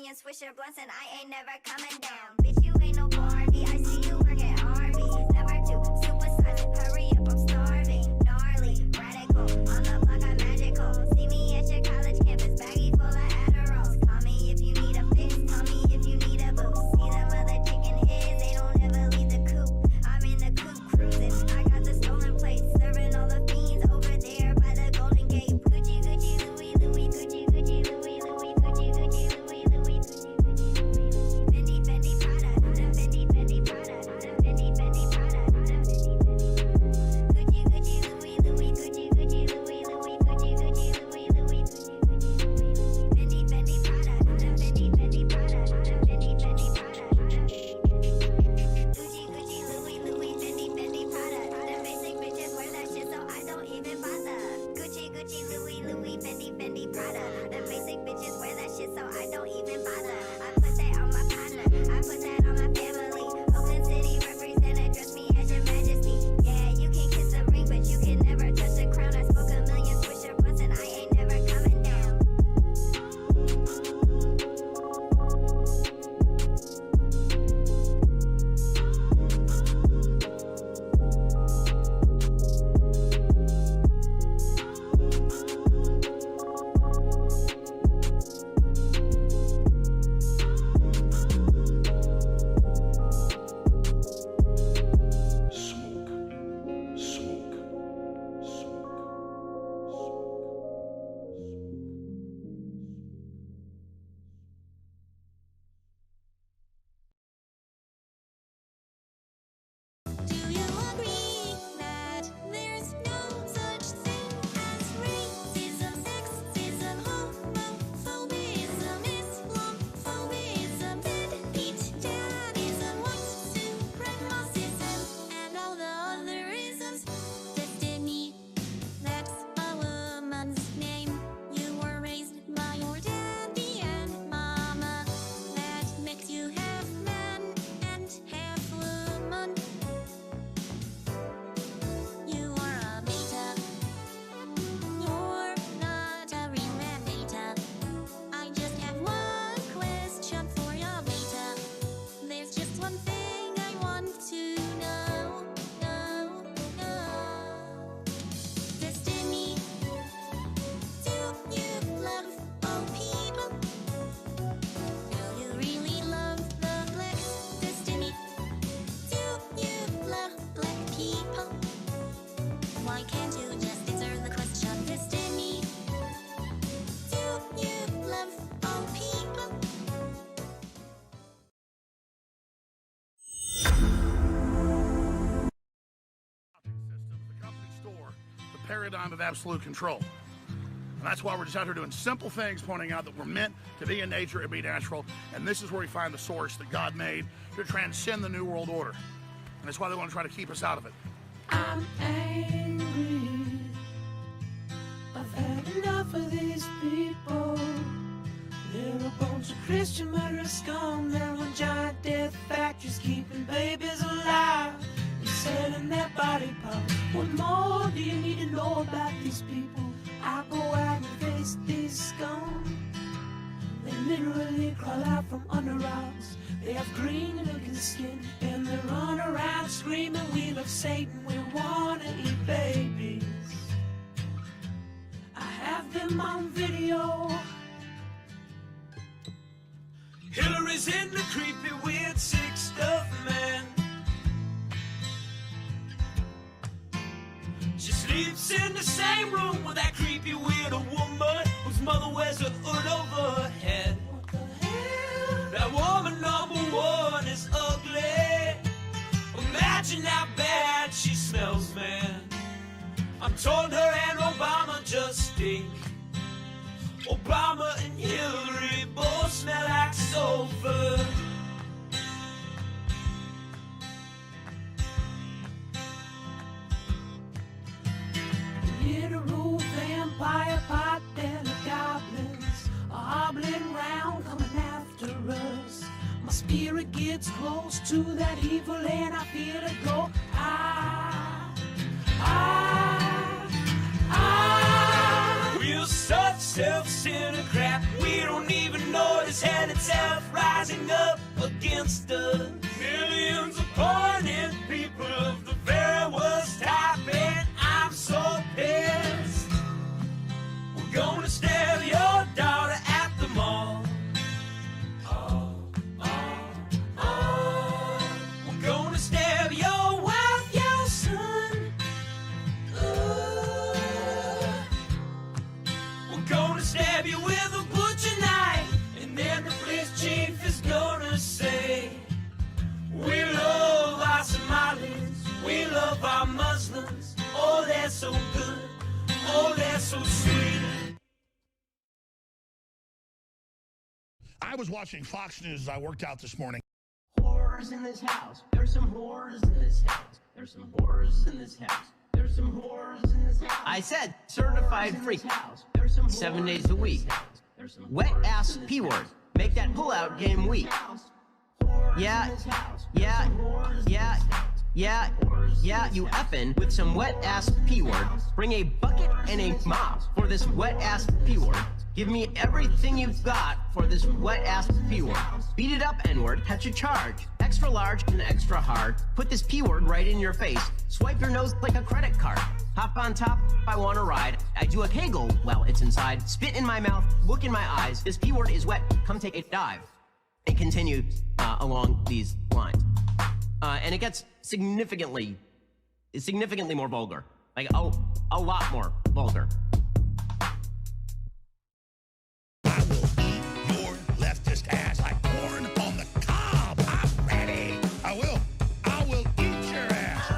Swisher blunts and I ain't never coming down. Bitch, you ain't no Barbie. I see you work at Arby's. Number 2, supersize. Hurry up, I'm starving. Gnarly, radical. On the block, I'm magical. See me at your college campus, baggy full of Adderalls. Call me if you need a fix. Call me if you need a boost. See them other chicken heads, they don't ever leave the coop. I'm in the coop cruising. I got the stolen plates, serving all the fiends over there by the Golden Gate. Gucci, Gucci, Louis, Louis, Gucci, Gucci, Louis, Louis, Gucci, Gucci, Louis, Louis. Fendi, Fendi, Prada, Fendi, Fendi, Prada, Fendi, Fendi, Prada, Gucci, Gucci, Louis, Louis, Gucci, Gucci, Louis, Louis, Gucci, Gucci, Louis, Louis, Fendi, Fendi, Prada, Fendi, Fendi, Prada, Fendi, Fendi, Prada, Gucci, Gucci, Louis, Louis, Fendi, Fendi, Prada. The basic bitches wear that shit, so I don't even bother. Gucci, Gucci, Louis, Louis, Fendi, Fendi, Prada. The basic bitches wear that shit, so I don't even bother. I put that on my partner, I put that on my family. Oakland City represent, address me as your majesty. Yeah, you can kiss a ring, but you can never touch the crown. I smoke a million Swisher blunts and I ain't never coming down. Do you agree that there's no such thing as racism, sexism, homophobism, Islamophobism, deadbeat dadism, white supremacism, and all the other isms? Destiny, that's a woman's name. You were raised by your daddy and mama. That makes you half man and half woman. You are a beta. You're not a real man, beta. I just have one question for you, beta. There's just one thing I want to know. Destiny, do you love all people? Do you really love the blacks? Destiny, do you love black people? Why can't you just answer the question? Destiny, do you love all people? Systems, the company store, the paradigm of absolute control. And that's why we're just out here doing simple things, pointing out that we're meant to be in nature and be natural. And this is where we find the source that God made to transcend the New World Order. And that's why they want to try to keep us out of it. I'm angry. I've had enough of these people. They're a bunch of Christian murderous scum. They're on giant death factories keeping babies alive and selling their body parts. What more do you need to know about these people? I go out and face these scum. They literally crawl out from under rocks. They have green looking skin and they run around screaming, we love Satan, we wanna eat babies. I have them on video. Hillary's in the creepy weird sick stuff, man. sleeps in the same room with that creepy widow woman whose mother wears a hood over her head. What the hell? That woman number one is ugly. Imagine how bad she smells, man. I'm told her and Obama just stink. Obama and Hillary both smell like sulfur. Literal vampire pot and the goblins are hobbling round coming after us. My spirit gets close to that evil and I feel it go. We're such self-centered crap. We don't even notice hell itself rising up against us. Millions of pointed people of the very worst type, and I'm so pissed. We're gonna stab your daughter at the mall. We're gonna stab your wife, your son. We're gonna stab you with a butcher knife, and then the police chief is gonna say, we love our Somalis, we love our Muslims. Oh, they're so good, oh, they're so sweet. I was watching Fox News as I worked out this morning. Whores in this house. There's some whores in this house. There's some whores in this house. There's some whores in this house. I said certified freak. 7 days a week. Wet ass P word. Make that pullout game weak. Yeah, you effin' with some wet ass P word. Bring a bucket and a mop for this wet ass P word. Give me everything you've got for this wet ass P word. Beat it up, N word, catch a charge. Extra large and extra hard. Put this P word right in your face. Swipe your nose like a credit card. Hop on top, I wanna ride. I do a kegel while it's inside. Spit in my mouth, look in my eyes. This P word is wet, come take a dive. And continue along these lines. And it gets significantly more vulgar. Like, a lot more vulgar. I will eat your leftist ass like corn on the cob. I'm ready. I will eat your ass. I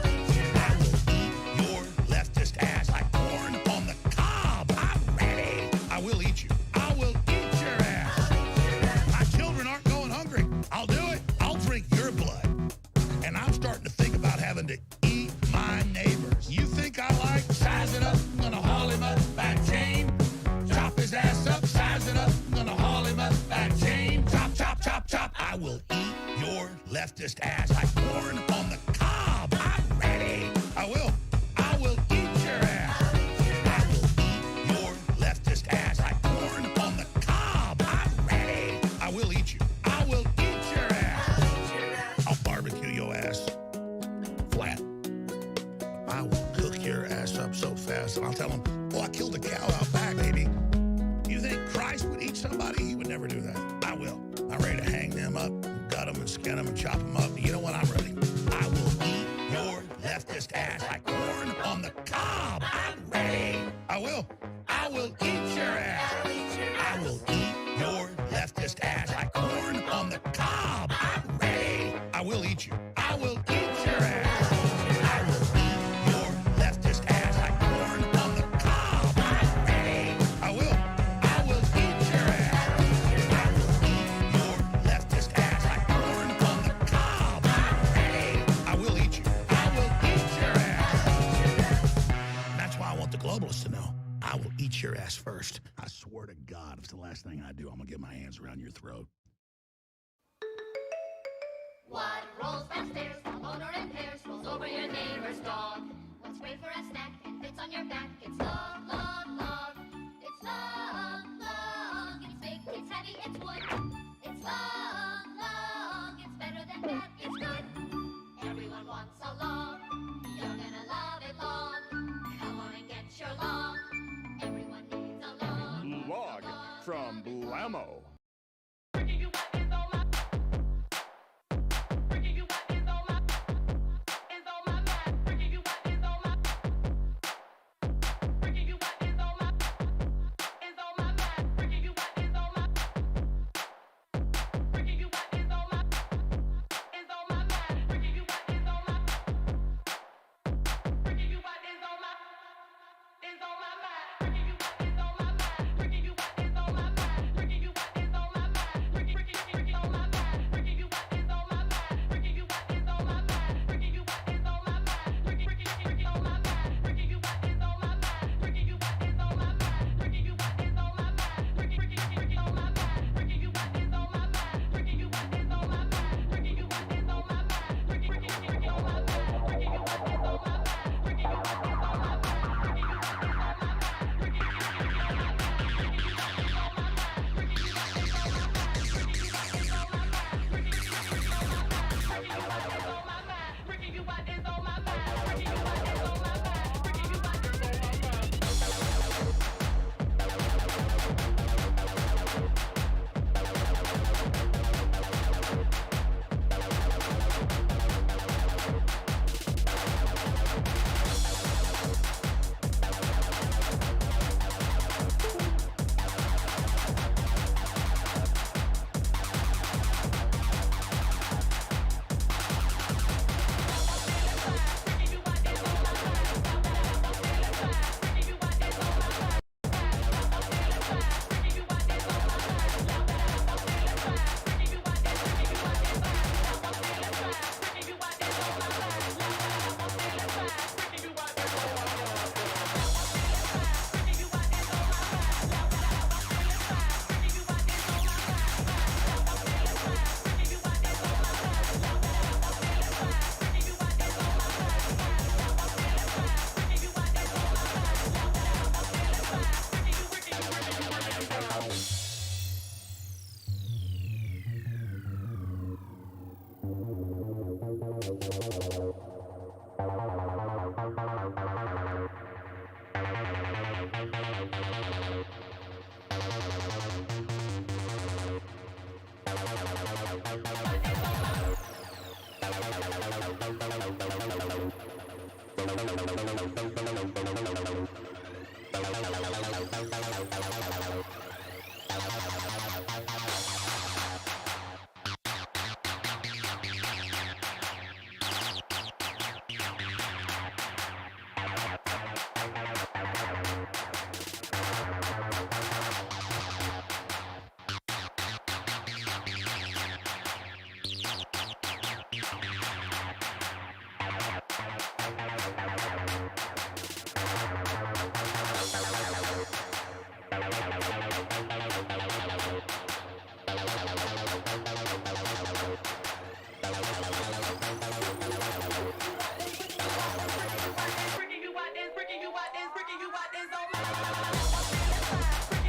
will eat your leftist ass like corn on the cob. I'm ready. I will eat you. I will eat your ass. My children aren't going hungry. I'll do it. I'll drink your blood. And I'm starting to think about having to eat my neighbors. You think I like sizing up? I'm gonna haul him up by chain. Chop his ass up, size it up. I'm gonna haul him up by chain. Chop, chop, chop, chop. I will eat your leftist ass like corn on the cob. I'm ready. I will eat your ass. I will eat your leftist ass like corn on the cob. I'm ready. I will eat you. I will eat your ass. I'll barbecue your ass flat. I will cook your ass up so fast, and I'll tell them, oh, I killed a cow out back, baby. You think Christ would eat somebody? He would never do that. I will. I'm ready to hang them up, gut them and skin them and chop them up. You know what? I'm ready. I will eat your leftist ass like corn on the cob. I'm ready. I will eat your ass. I will eat your leftist ass like corn on the cob. I'm ready. I will eat you. I will eat your ass. I will eat your leftist ass like corn on the cob. I'm ready. I will eat your ass. I will eat your leftist ass like corn on the cob. I'm ready. I will eat you. I will eat your ass. And that's why I want the globalists to know. I will eat your ass first. I swear to God, if it's the last thing I do, I'm gonna get my hands around your throat. What rolls downstairs, motor and pairs, rolls over your neighbor's dog? What's great for a snack and fits on your back? It's long, long, long. It's long, long. It's big, it's heavy, it's wood. It's long, long. It's better than bad, it's good. Everyone wants a long. You're gonna love it long. Come on and get your long. Everyone needs a long. Log from Blammo.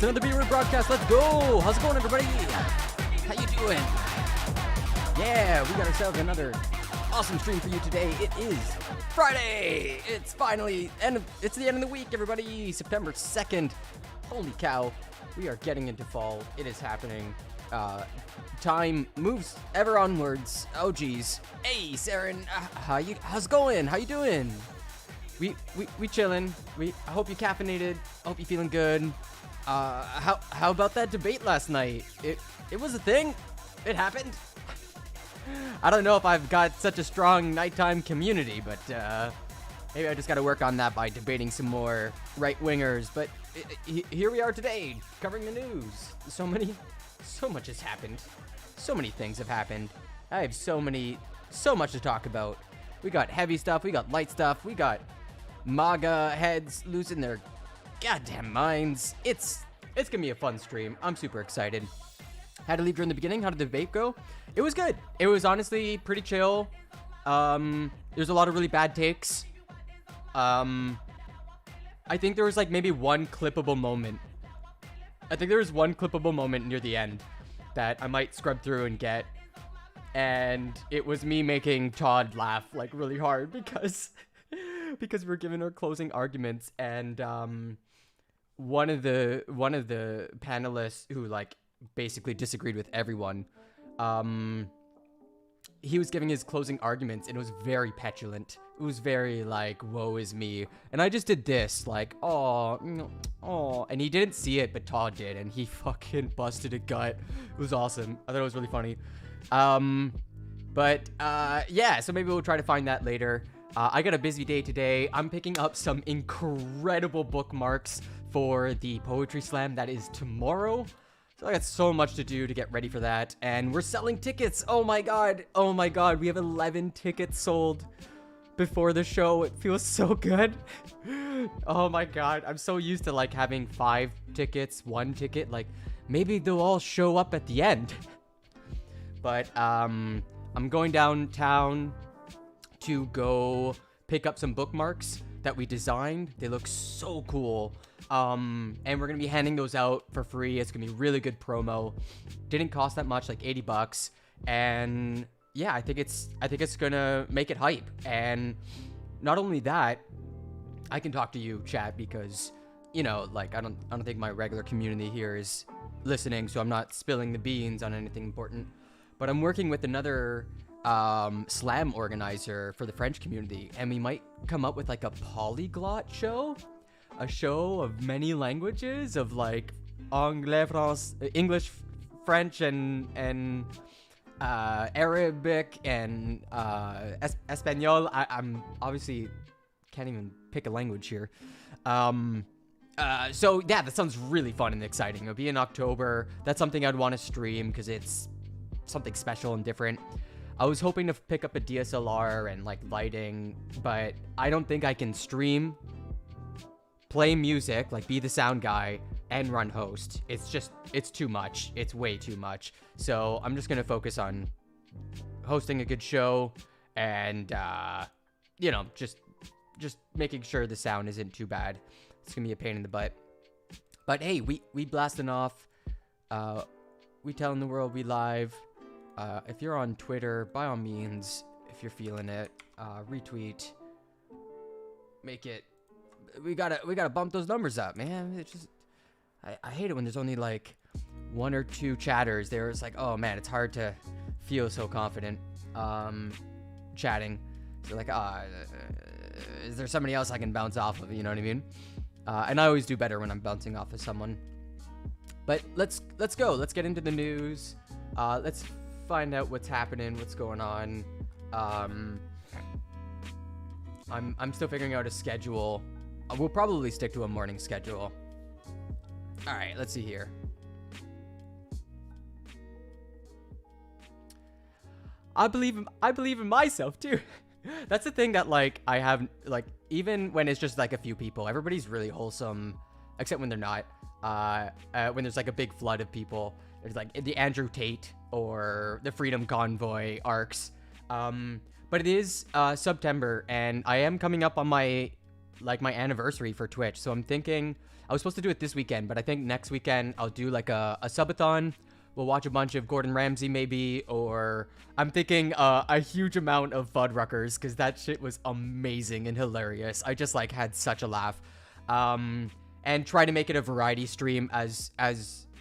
It's another B-Word broadcast. Let's go. How's it going, everybody? How you doing? Yeah, we got ourselves another awesome stream for you today. It is Friday. It's finally it's the end of the week, everybody. September 2nd. Holy cow. We are getting into fall. It is happening. Time moves ever onwards. Oh geez. Hey, Saren. How's it going? How you doing? We chilling. I hope you caffeinated. I hope you feeling good. How about that debate last night? It was a thing. It happened. I don't know if I've got such a strong nighttime community, but maybe I just got to work on that by debating some more right-wingers. But here we are today, covering the news. So much has happened. So many things have happened. I have so much to talk about. We got heavy stuff. We got light stuff. We got Maga heads losing their goddamn minds. It's gonna be a fun stream. I'm super excited. Had to leave during the beginning. How did the debate go? It was good. It was honestly pretty chill. There's a lot of really bad takes. I think there was like maybe one clippable moment. I think there was one clippable moment near the end that I might scrub through and get. And it was me making Todd laugh like really hard because we're giving our closing arguments, and one of the panelists who like basically disagreed with everyone, he was giving his closing arguments, and it was very petulant. It was very like, woe is me. And I just did this like, oh, and he didn't see it, but Todd did, and he fucking busted a gut. It was awesome. I thought it was really funny. Yeah, so maybe we'll try to find that later. I got a busy day today. I'm picking up some incredible bookmarks for the poetry slam that is tomorrow. So I got so much to do to get ready for that. And we're selling tickets. Oh my god. We have 11 tickets sold before the show. It feels so good. Oh my god. I'm so used to like having 5 tickets, 1 ticket. Like maybe they'll all show up at the end. But I'm going downtown to go pick up some bookmarks that we designed. They look so cool. And we're gonna be handing those out for free. It's gonna be really good promo. Didn't cost that much, like $80. And yeah, I think it's gonna make it hype. And not only that, I can talk to you, chat, because you know, like I don't think my regular community here is listening, so I'm not spilling the beans on anything important. But I'm working with another slam organizer for the French community, and we might come up with like a polyglot show, a show of many languages, of like English, French, and Arabic and Espanol. I'm obviously can't even pick a language here. So yeah, that sounds really fun and exciting. It'll be in October. That's something I'd want to stream because it's something special and different. I was hoping to pick up a DSLR and like lighting, but I don't think I can stream, play music, like be the sound guy, and run host. It's too much. It's way too much. So I'm just gonna focus on hosting a good show and just making sure the sound isn't too bad. It's gonna be a pain in the butt. But hey, we blasting off. We telling the world we live. If you're on Twitter, by all means, if you're feeling it, retweet, make it. We gotta bump those numbers up, man. It's just, I hate it when there's only like 1 or 2 chatters. It's like, oh man, it's hard to feel so confident, chatting. So like, is there somebody else I can bounce off of? You know what I mean? And I always do better when I'm bouncing off of someone. But let's go. Let's get into the news. Let's find out what's happening, what's going on. I'm still figuring out a schedule. We'll probably stick to a morning schedule. All right, let's see here. I believe in myself too. That's the thing that like I have, like, even when it's just like a few people, everybody's really wholesome, except when they're not. When there's like a big flood of people, there's like the Andrew Tate or the Freedom Convoy arcs. But it is September, and I am coming up on my anniversary for Twitch. So I'm thinking I was supposed to do it this weekend, but I think next weekend I'll do like a subathon. We'll watch a bunch of Gordon Ramsay maybe, or I'm thinking a huge amount of Fuddruckers, because that shit was amazing and hilarious. I just like had such a laugh. And try to make it a variety stream as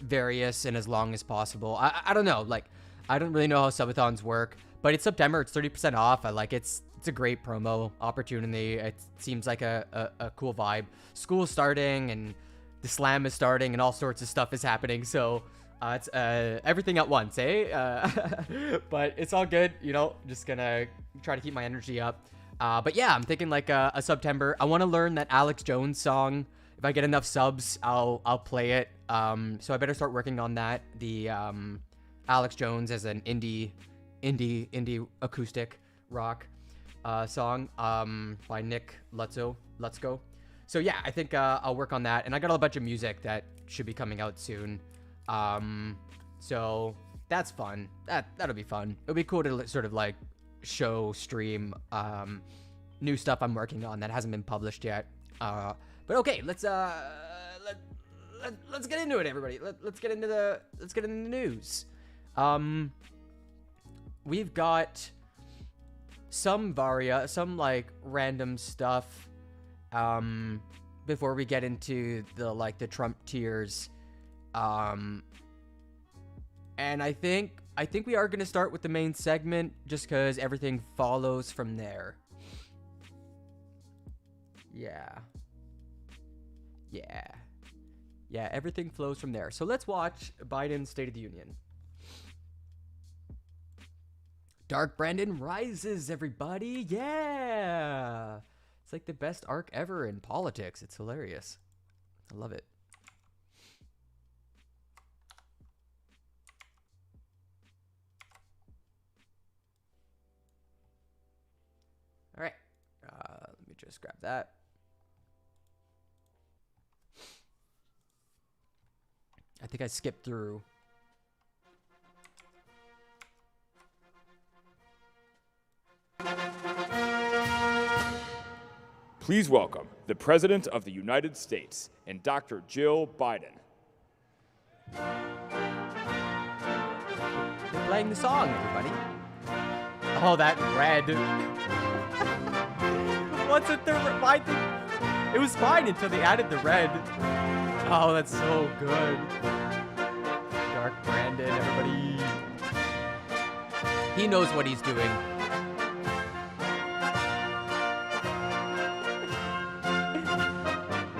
various and as long as possible. I don't know, like, I don't really know how subathons work, but it's September, it's 30% off. I like it's a great promo opportunity. It seems like a cool vibe. School's starting and the slam is starting and all sorts of stuff is happening, so it's everything at once, eh? But it's all good, you know, just gonna try to keep my energy up. But yeah, I'm thinking like a September. I want to learn that Alex Jones song. If I get enough subs, I'll play it. So I better start working on that. The Alex Jones as an indie acoustic rock song by Nick Lutzo. Let's go. So yeah, I think I'll work on that. And I got a bunch of music that should be coming out soon. So that's fun. That'll be fun. It'll be cool to sort of like show stream new stuff I'm working on that hasn't been published yet. But okay, let's get into it, everybody. Let's get into the news. We've got some like random stuff before we get into the Trump tiers. And I think we are going to start with the main segment just cuz everything follows from there. Yeah, everything flows from there. So let's watch Biden's State of the Union. Dark Brandon rises, everybody. Yeah. It's like the best arc ever in politics. It's hilarious. I love it. All right. Let me just grab that. I think I skipped through. Please welcome the President of the United States and Dr. Jill Biden. They're playing the song, everybody. Oh, that red. What's it? It was fine until they added the red. Oh, that's so good. Dark Brandon, everybody. He knows what he's doing.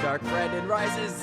Dark Brandon rises.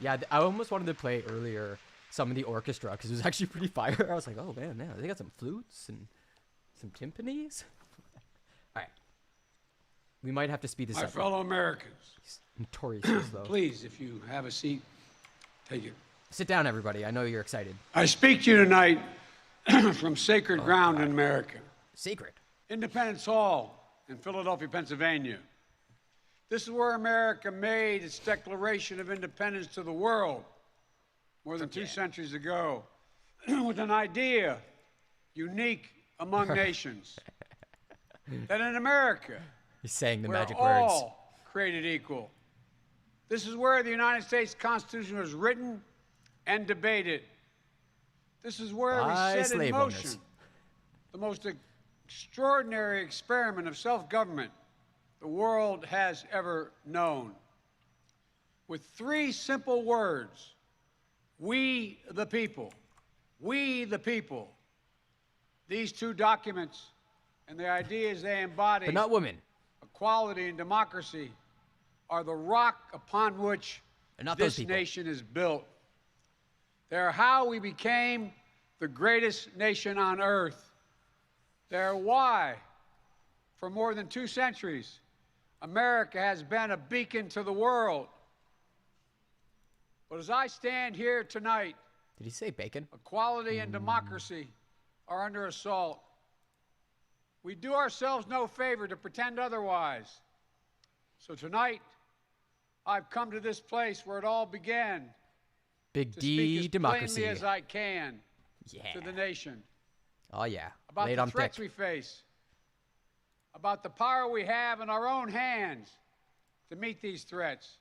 Yeah, I almost wanted to play earlier some of the orchestra because it was actually pretty fire. I was like, oh man, they got some flutes and some timpanis. All right. We might have to speed this up. My fellow Americans. He's notoriously slow. Please, if you have a seat, take it. Sit down, everybody. I know you're excited. I speak to you tonight from sacred ground in America. Sacred. Independence Hall in Philadelphia, Pennsylvania. This is where America made its declaration of independence to the world more than 2 centuries ago with an idea unique among nations. That in America, he's saying the we're magic all words. Created equal. This is where the United States Constitution was written and debated. This is where we set in motion the most extraordinary experiment of self-government the world has ever known. With 3 simple words: we the people. We the people. These 2 documents and the ideas they embody, but not women, equality and democracy, are the rock upon which this nation is built. They're how we became the greatest nation on earth. They're why, for more than 2 centuries, America has been a beacon to the world. But as I stand here tonight Did he say bacon? Equality and democracy are under assault. We do ourselves no favor to pretend otherwise. So tonight, I've come to this place where it all began Big to D speak as democracy. plainly as I can Yeah. to the nation Oh yeah. about Laid the on threats thick. we face, about the power we have in our own hands to meet these threats,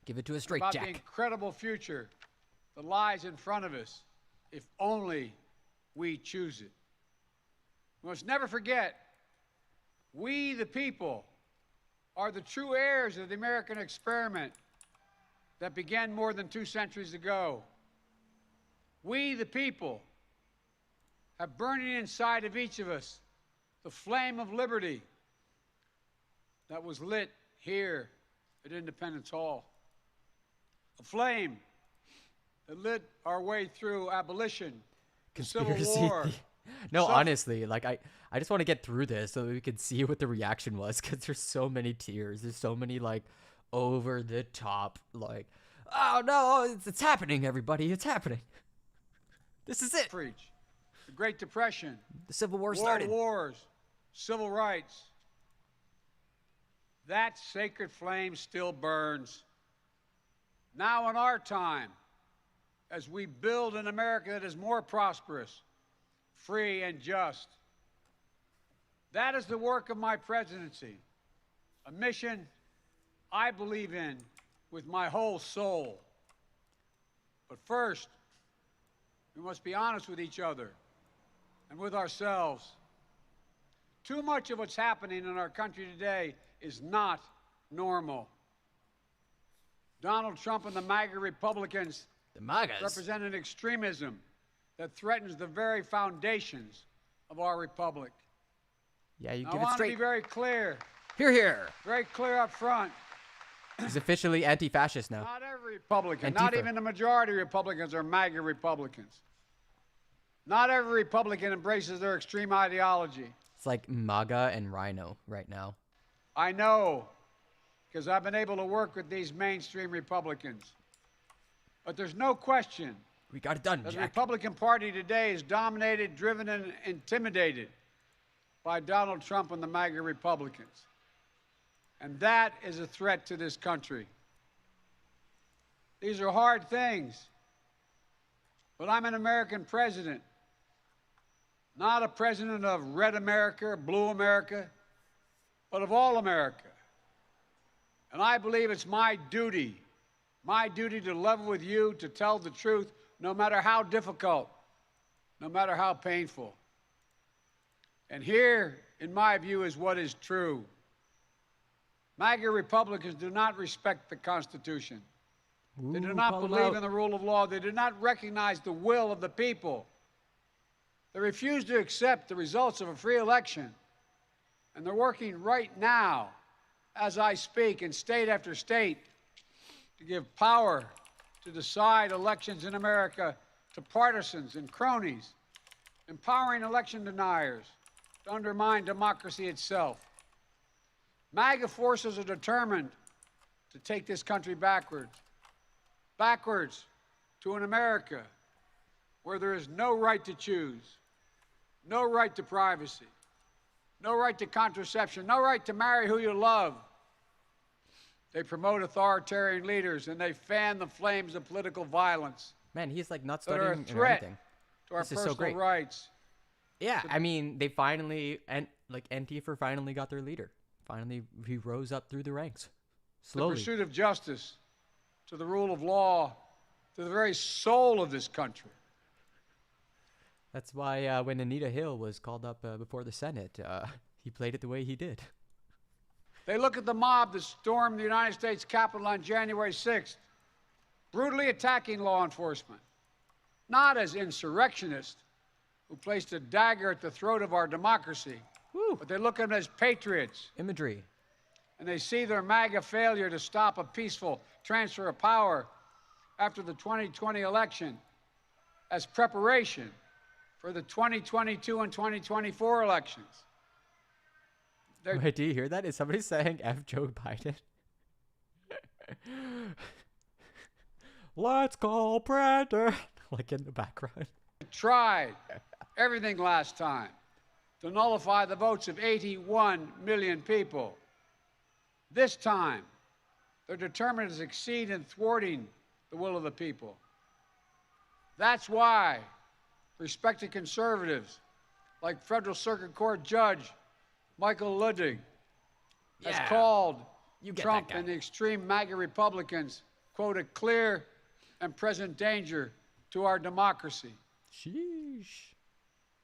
Give it to a straight about the jack. incredible future that lies in front of us if only we choose it. We must never forget, we the people are the true heirs of the American experiment that began more than 2 centuries ago. We the people have burning inside of each of us the flame of liberty that was lit here at Independence Hall. A flame that lit our way through abolition, the Civil War. No, Suff- honestly, like I just want to get through this so that we can see what the reaction was, because there's so many tears. There's so many like over the top, like, oh no, it's happening, everybody, it's happening. This is it. Preach. The Great Depression, The Civil War World started. Wars, civil rights. That sacred flame still burns. Now in our time, as we build an America that is more prosperous, free, and just. That is the work of my presidency, a mission I believe in with my whole soul. But first, we must be honest with each other and with ourselves. Too much of what's happening in our country today is not normal. Donald Trump and the Maga Republicans The Magas. represent an extremism that threatens the very foundations of our republic. Yeah, you Now, give I it want to be straight. very clear, Here. very clear up front. He's officially anti-fascist now. Not every Republican, not Antifa. even the majority of Republicans are MAGA Republicans. Not every Republican embraces their extreme ideology. It's like Maga and Rhino right now. I know, because I've been able to work with these mainstream Republicans. But there's no question We got it done, that the Jack. Republican Party today is dominated, driven, and intimidated by Donald Trump and the MAGA Republicans. And that is a threat to this country. These are hard things. But I'm an American president, not a president of red America, blue America, but of all America. And I believe it's my duty to level with you, to tell the truth, no matter how difficult, no matter how painful. And here, in my view, is what is true. MAGA Republicans do not respect the Constitution. They do not believe in the rule of law. They do not recognize the will of the people. They refuse to accept the results of a free election. And they're working right now, as I speak, in state after state, to give power to decide elections in America to partisans and cronies, empowering election deniers to undermine democracy itself. MAGA forces are determined to take this country backwards to an America where there is no right to choose, no right to privacy, no right to contraception, no right to marry who you love. They promote authoritarian leaders and they fan the flames of political violence Man, he's like not that are a studying or threat anything. to our This is so personal great. rights. Yeah, I mean, they finally, and like Antifa finally got their leader. Finally, he rose up through the ranks. The Slowly. pursuit of justice, to the rule of law, to the very soul of this country. That's why when Anita Hill was called up before the Senate, he played it the way he did. They look at the mob that stormed the United States Capitol on January 6th, brutally attacking law enforcement, not as insurrectionists who placed a dagger at the throat of our democracy, but they look at them as patriots. Imagery. And they see their MAGA failure to stop a peaceful transfer of power after the 2020 election as preparation for the 2022 and 2024 elections. Wait, do you hear that? Is somebody saying F Joe Biden? Let's go, Brandon. Like in the background. Tried everything last time to nullify the votes of 81 million people. This time, they're determined to succeed in thwarting the will of the people. That's why respected conservatives like Federal Circuit Court Judge Michael Ludwig has called Trump and the extreme MAGA Republicans, quote, a clear and present danger to our democracy. Sheesh.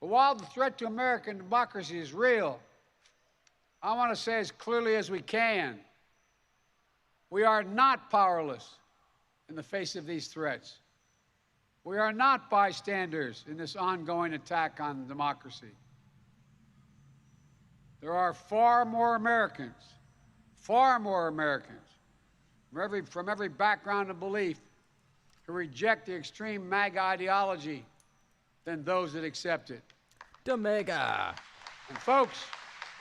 But while the threat to American democracy is real, I want to say as clearly as we can, we are not powerless in the face of these threats. We are not bystanders in this ongoing attack on democracy. There are far more Americans from every background and belief who reject the extreme MAGA ideology than those that accept it. Omega. And folks,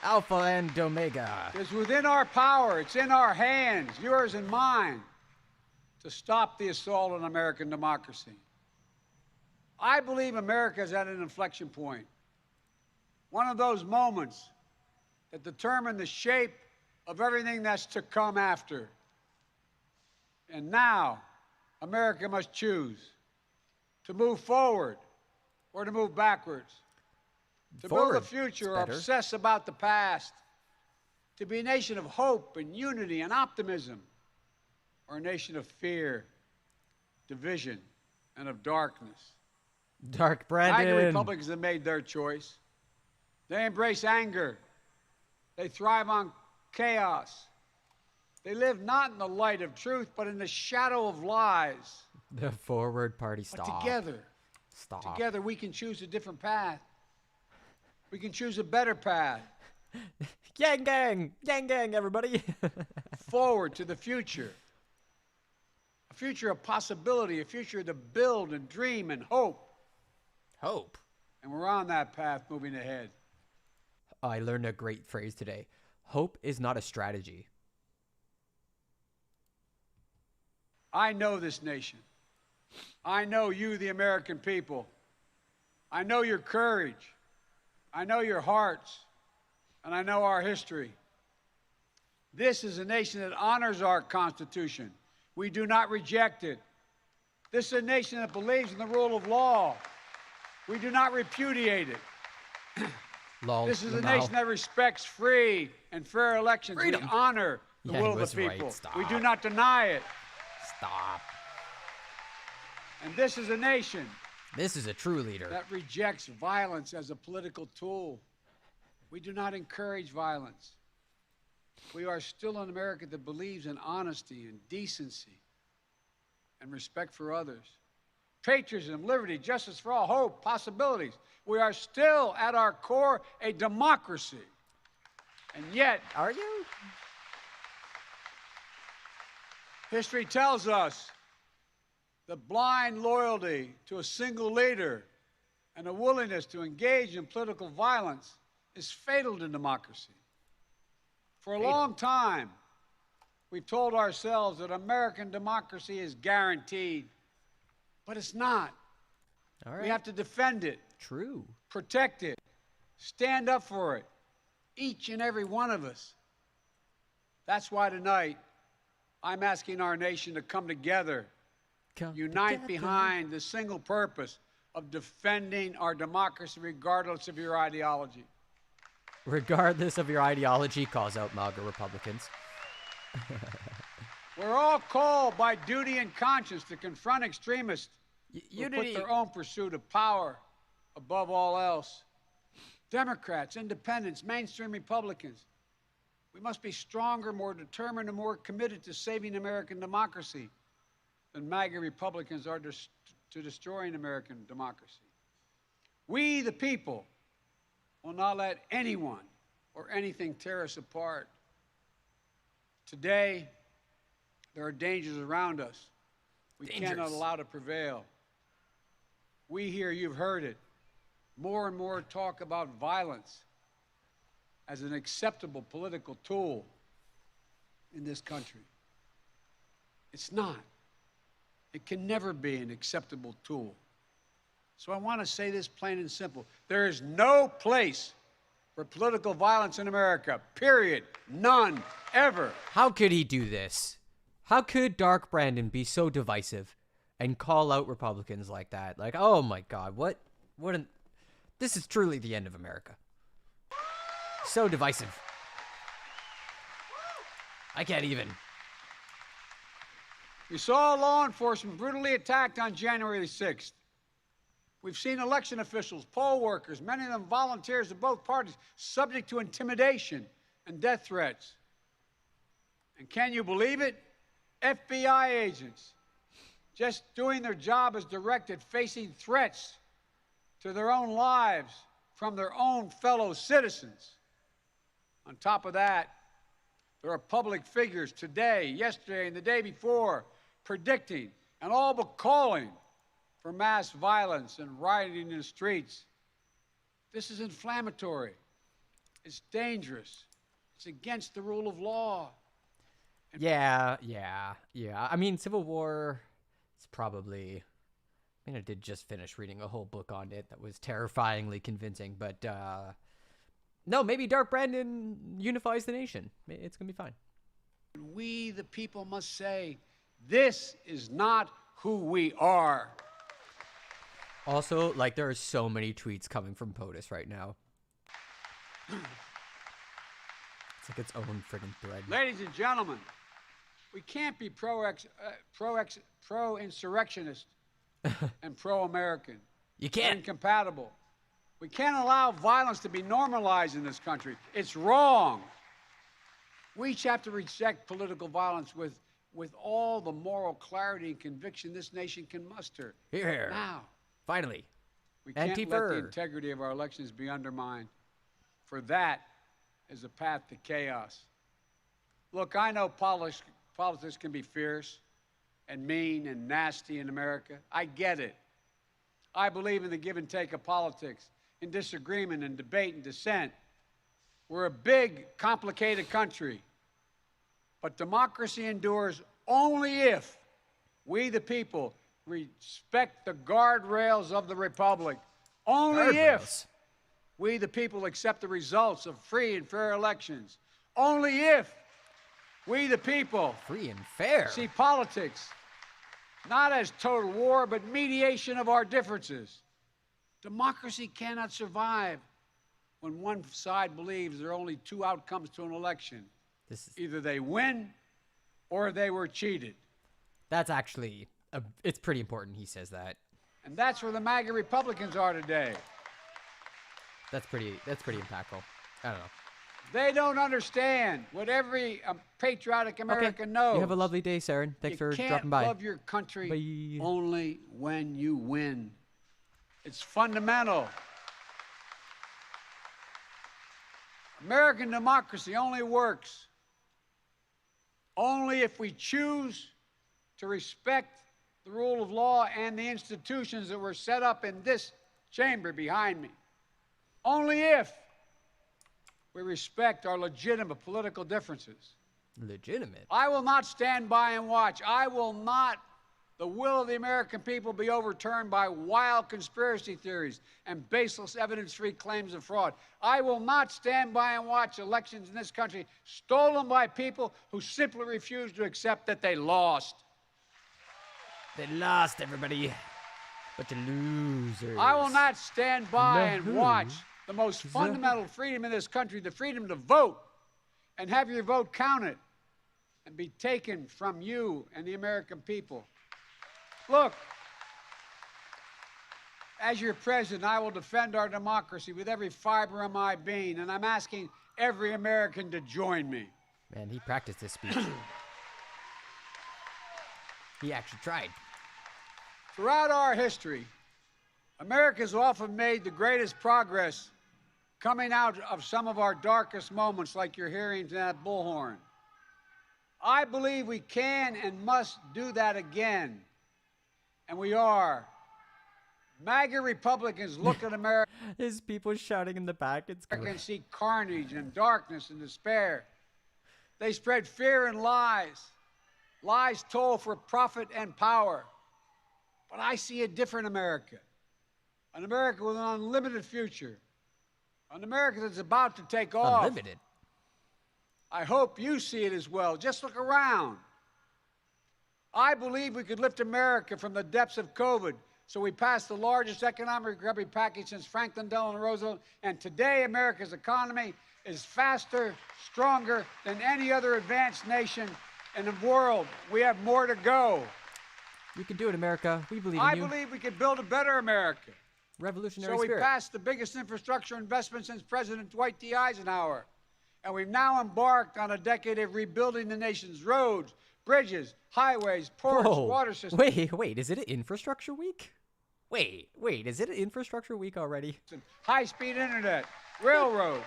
Alpha and Omega. it's within our power, it's in our hands, yours and mine, to stop the assault on American democracy. I believe America is at an inflection point, one of those moments that determine the shape of everything that's to come after. And now, America must choose to move forward or to move backwards, to build a future or obsess about the past, to be a nation of hope and unity and optimism, or a nation of fear, division, and of darkness. Dark Brandon. MAGA Republicans have made their choice. They embrace anger. They thrive on chaos. They live not in the light of truth, but in the shadow of lies. The Forward Party. Stop. But together we can choose a different path. We can choose a better path. Yang gang, everybody. Forward to the future. A future of possibility, a future to build and dream and hope. Hope. And we're on that path moving ahead. I learned a great phrase today. Hope is not a strategy. I know this nation. I know you, the American people. I know your courage. I know your hearts. And I know our history. This is a nation that honors our Constitution. We do not reject it. This is a nation that believes in the rule of law. We do not repudiate it. This is a nation that respects free and fair elections. Freedom. We honor the will of the people. We do not deny it. Stop. And this is a nation. This is a true leader. That rejects violence as a political tool. We do not encourage violence. We are still an America that believes in honesty and decency and respect for others. Patriotism, liberty, justice for all, hope, possibilities. We are still, at our core, a democracy. And yet... Are you? History tells us that blind loyalty to a single leader and a willingness to engage in political violence is fatal to democracy. For a long time, we've told ourselves that American democracy is guaranteed, but it's not. All right. We have to defend it. True. Protect it. Stand up for it. Each and every one of us. That's why tonight, I'm asking our nation to come together, unite behind the single purpose of defending our democracy regardless of your ideology. Regardless of your ideology, calls out MAGA Republicans. We're all called by duty and conscience to confront extremists who put their own pursuit of power above all else. Democrats, independents, mainstream Republicans. We must be stronger, more determined, and more committed to saving American democracy than MAGA Republicans are to destroying American democracy. We, the people, will not let anyone or anything tear us apart. Today, there are dangers around us we cannot allow to prevail. We hear, you've heard it, more and more talk about violence as an acceptable political tool in this country. It's not. It can never be an acceptable tool So I want to say this plain and simple. There is no place for political violence in America, period. None, ever. How could he do this? How could Dark Brandon be so divisive and call out Republicans like that? Like, oh my God, this is truly the end of America. So divisive. I can't even. We saw law enforcement brutally attacked on January the 6th. We've seen election officials, poll workers, many of them volunteers of both parties, subject to intimidation and death threats. And can you believe it? FBI agents, just doing their job as directed, facing threats to their own lives from their own fellow citizens. On top of that, there are public figures today, yesterday, and the day before predicting and all but calling for mass violence and rioting in the streets. This is inflammatory. It's dangerous. It's against the rule of law. Yeah. I mean, Civil War is probably... I mean, I did just finish reading a whole book on it that was terrifyingly convincing, but no, maybe Dark Brandon unifies the nation. It's going to be fine. We, the people, must say, this is not who we are. Also, like, there are so many tweets coming from POTUS right now. It's like its own friggin' thread. Ladies and gentlemen, we can't be pro-insurrectionist and pro-American. You They're can't. incompatible. We can't allow violence to be normalized in this country. It's wrong. We each have to reject political violence with all the moral clarity and conviction this nation can muster. Here. Now. Finally. We can't let the integrity of our elections be undermined, for that is a path to chaos. Look, I know politics can be fierce and mean and nasty in America. I get it. I believe in the give and take of politics, in disagreement and debate and dissent. We're a big, complicated country, but democracy endures only if we, the people, respect the guardrails of the republic. Only if we, the people, accept the results of free and fair elections. Only if we, the people, free and fair, see politics not as total war, but mediation of our differences. Democracy cannot survive when one side believes there are only two outcomes to an election. Either they win or they were cheated. That's actually... it's pretty important he says that. And that's where the MAGA Republicans are today. That's pretty impactful. I don't know. They don't understand what every patriotic American knows. You have a lovely day, Saren. Thanks for dropping by. You can't love your country Bye. only when you win. It's fundamental. American democracy only works only if we choose to respect the rule of law and the institutions that were set up in this chamber behind me. Only if we respect our legitimate political differences. Legitimate? I will not stand by and watch. I will not, the will of the American people, be overturned by wild conspiracy theories and baseless evidence-free claims of fraud. I will not stand by and watch elections in this country stolen by people who simply refuse to accept that they lost. They lost, everybody. Bunch of losers. I will not stand by and watch the most fundamental freedom in this country, the freedom to vote, and have your vote counted and be taken from you and the American people. Look, as your president, I will defend our democracy with every fiber of my being, and I'm asking every American to join me. Man, he practiced this speech. He actually tried. Throughout our history, America's often made the greatest progress coming out of some of our darkest moments, like you're hearing in that bullhorn. I believe we can and must do that again, and we are. MAGA Republicans look at America. His people shouting in the back. It's great. Americans see carnage and darkness and despair. They spread fear and lies. Lies told for profit and power. But I see a different America. An America with an unlimited future. An America that's about to take off. Unlimited. I hope you see it as well. Just look around. I believe we could lift America from the depths of COVID. So we passed the largest economic recovery package since Franklin Delano Roosevelt. And today, America's economy is faster, stronger than any other advanced nation in the world. We have more to go. You can do it, America. We believe in I you. believe we could build a better America. Revolutionary So we spirit. passed the biggest infrastructure investment since President Dwight D. Eisenhower. And we've now embarked on a decade of rebuilding the nation's roads, bridges, highways, ports, Whoa. water systems. Wait, is it an infrastructure week? Wait, is it an infrastructure week already? High-speed internet, railroads.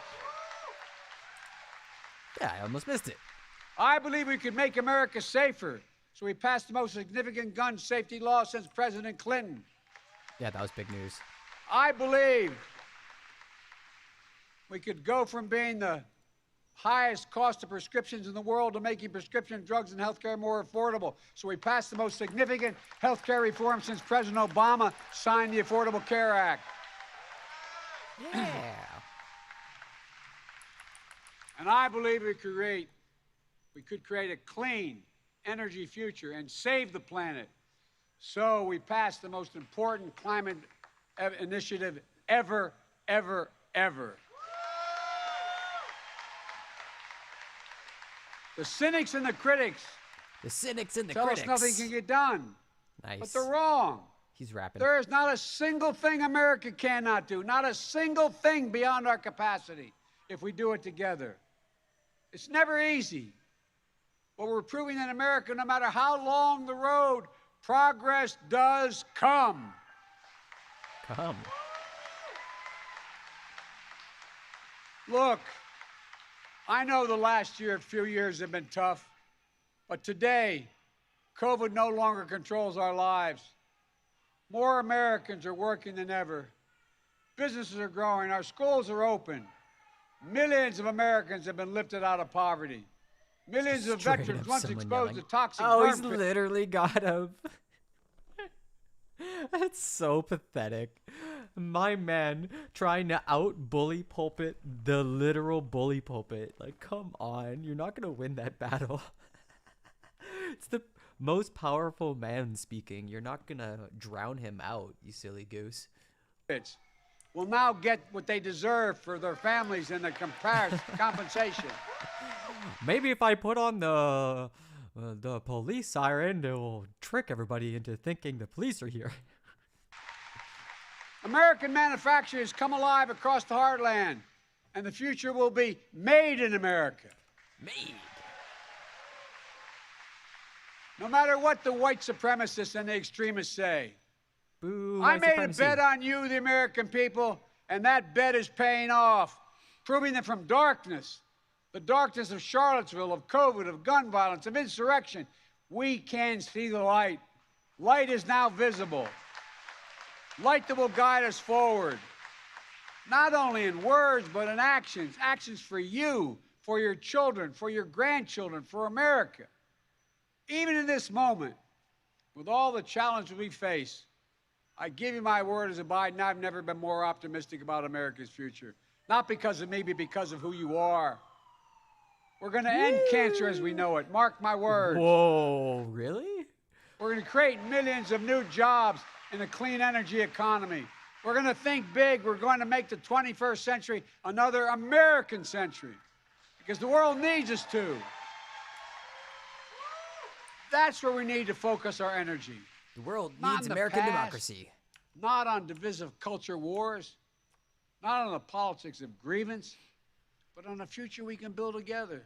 Yeah, I almost missed it. I believe we could make America safer. So we passed the most significant gun safety law since President Clinton. Yeah, that was big news. I believe we could go from being the highest cost of prescriptions in the world to making prescription drugs and healthcare more affordable. So we passed the most significant healthcare reform since President Obama signed the Affordable Care Act. Yeah. And I believe we could create a clean energy future and save the planet. So we passed the most important climate initiative ever. The cynics and the critics tell us nothing can get done. Nice. But they're wrong. He's rapping. There is not a single thing America cannot do, not a single thing beyond our capacity if we do it together. It's never easy. But we're proving in America, no matter how long the road, progress does come. Look, I know the last few years have been tough, but today, COVID no longer controls our lives. More Americans are working than ever. Businesses are growing. Our schools are open. Millions of Americans have been lifted out of poverty. Millions of Straight veterans up once someone exposed yelling. to toxic Oh, burn he's pits. literally got him. That's so pathetic. My man trying to out-bully pulpit the literal bully pulpit. Like, come on. You're not going to win that battle. It's the most powerful man speaking. You're not going to drown him out, you silly goose. Will now get what they deserve for their families and the compensation. Maybe if I put on the police siren, it will trick everybody into thinking the police are here. American manufacturers come alive across the heartland, and the future will be made in America. Made. No matter what the white supremacists and the extremists say. Boo, I white made supremacy. a bet on you, the American people, and that bet is paying off, proving that from darkness, the darkness of Charlottesville, of COVID, of gun violence, of insurrection, we can see the light. Light is now visible. Light that will guide us forward, not only in words, but in actions. Actions for you, for your children, for your grandchildren, for America. Even in this moment, with all the challenges we face, I give you my word as a Biden, I've never been more optimistic about America's future. Not because of me, but because of who you are. We're going to end cancer as we know it. Mark my words. Whoa, really? We're going to create millions of new jobs in a clean energy economy. We're going to think big. We're going to make the 21st century another American century because the world needs us to. That's where we need to focus our energy. The world Not needs in the American past. democracy. Not on divisive culture wars, not on the politics of grievance, but on a future we can build together.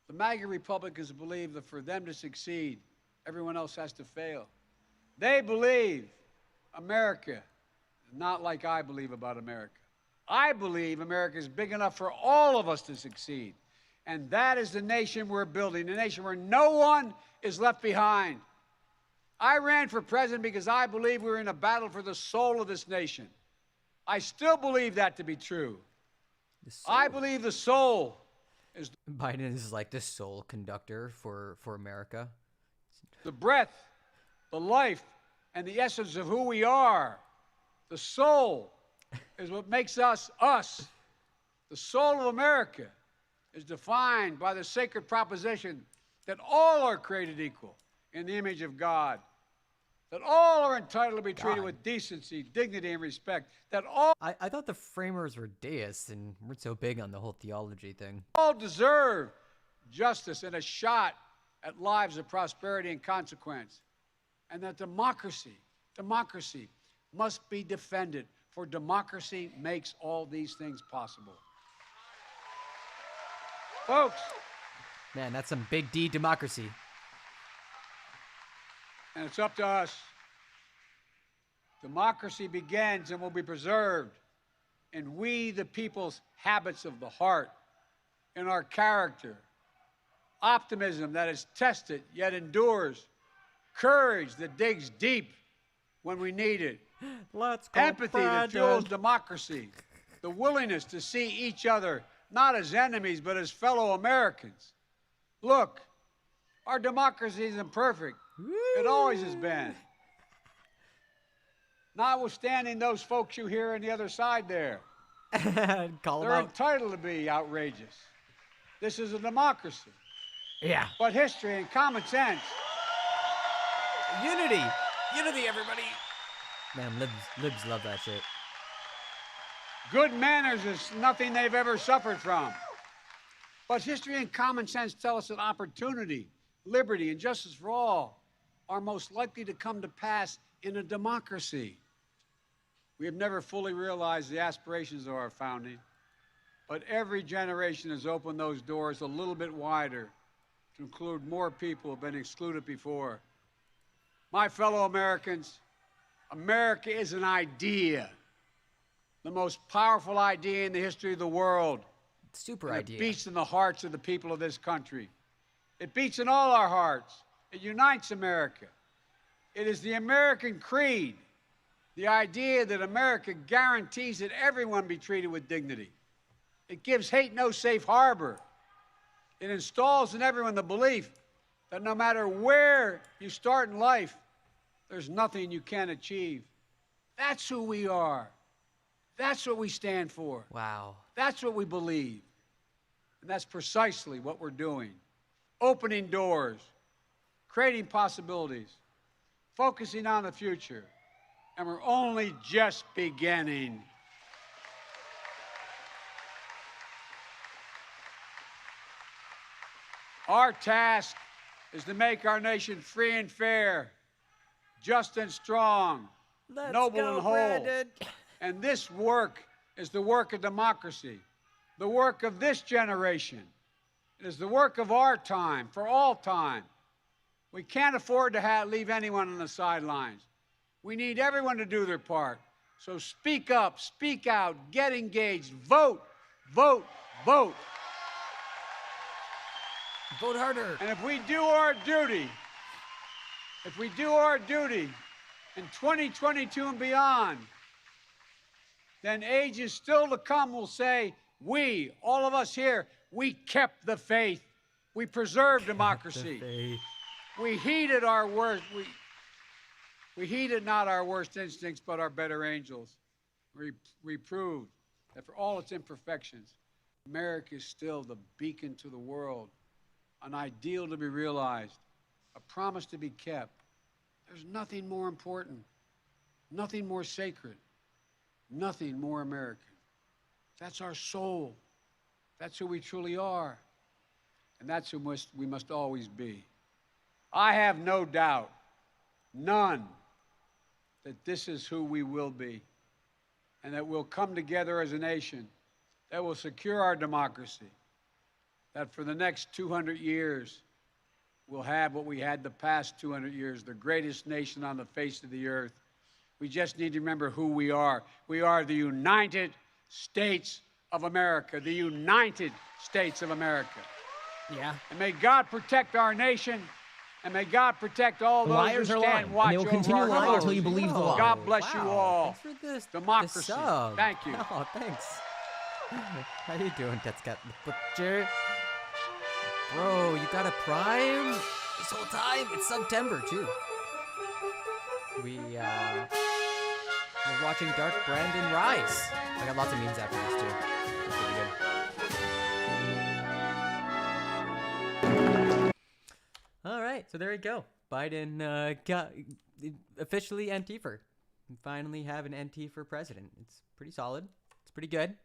The MAGA Republicans believe that for them to succeed, everyone else has to fail. They believe America is not like I believe about America. I believe America is big enough for all of us to succeed. And that is the nation we're building, a nation where no one is left behind. I ran for president because I believe we're in a battle for the soul of this nation. I still believe that to be true. I believe the soul is Biden is like the soul conductor for America. the breath, the life, and the essence of who we are. The soul is what makes us us. The soul of America is defined by the sacred proposition that all are created equal in the image of God, that all are entitled to be treated with decency, dignity, and respect, that all I thought the framers were deists and weren't so big on the whole theology thing. all deserve justice and a shot at lives of prosperity and consequence, and that democracy must be defended, for democracy makes all these things possible. Folks, Man, that's some big D democracy. and it's up to us. Democracy begins and will be preserved in we, the people's habits of the heart, in our character, optimism that is tested yet endures, courage that digs deep when we need it, Let's go, empathy that fuels Brandon. democracy, the willingness to see each other not as enemies but as fellow Americans. Look, our democracy isn't perfect. It always has been. Notwithstanding those folks you hear on the other side there. Call them They're out. entitled to be outrageous. This is a democracy. Yeah. But history and common sense. Unity. Unity, everybody. Man, libs love that shit. Good manners is nothing they've ever suffered from. But history and common sense tell us that opportunity, liberty, and justice for all are most likely to come to pass in a democracy. We have never fully realized the aspirations of our founding, but every generation has opened those doors a little bit wider to include more people who have been excluded before. My fellow Americans, America is an idea, the most powerful idea in the history of the world. Super And idea. It beats in the hearts of the people of this country. It beats in all our hearts. It unites America. It is the American creed, the idea that America guarantees that everyone be treated with dignity. It gives hate no safe harbor. It installs in everyone the belief that no matter where you start in life, there's nothing you can't achieve. That's who we are. That's what we stand for. Wow. That's what we believe. And that's precisely what we're doing. Opening doors, creating possibilities, focusing on the future. And we're only just beginning. Our task is to make our nation free and fair, just and strong, Let's noble go, and whole. Brandon. And this work is the work of democracy, the work of this generation. It is the work of our time, for all time. We can't afford to leave anyone on the sidelines. We need everyone to do their part. So speak up, speak out, get engaged, vote, vote, vote. Vote harder. And if we do our duty, in 2022 and beyond, then ages still to come will say, we, all of us here, we kept the faith. We preserved democracy. We heeded our worst. We heeded not our worst instincts, but our better angels. We proved that for all its imperfections, America is still the beacon to the world, an ideal to be realized, a promise to be kept. There's nothing more important, nothing more sacred, nothing more American. That's our soul. That's who we truly are. And that's who we must always be. I have no doubt, none, that this is who we will be, and that we'll come together as a nation that will secure our democracy, that for the next 200 years, we'll have what we had the past 200 years, the greatest nation on the face of the earth. We just need to remember who we are. We are the United States of America, the United States of America. Yeah. And may God protect our nation, and may God protect all those Liars who are stand lying, and watch and they will over continue our lying until you democracy. believe the lie. God bless you Wow. all. Thanks for this. Democracy. The sub. Thank you. Oh, thanks. How you doing, That's got the butcher? Bro, you got a Prime this whole time? It's September too. We're watching Dark Brandon rise. I got lots of memes after this too. It's pretty good. All right, so there you go. Biden got officially Antifa. We finally have an Antifa president. It's pretty solid. It's pretty good.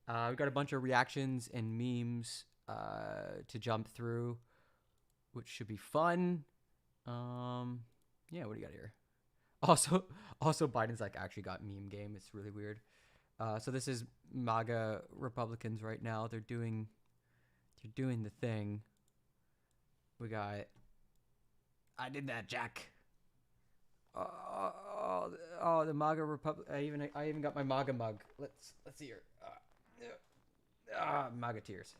We've got a bunch of reactions and memes to jump through, which should be fun. Yeah, what do you got here? Also, Biden's like actually got meme game. It's really weird. So this is MAGA Republicans right now. They're doing the thing. We got, I did that, Jack. Oh, the MAGA Republic. I even got my MAGA mug. Let's see here. MAGA tears.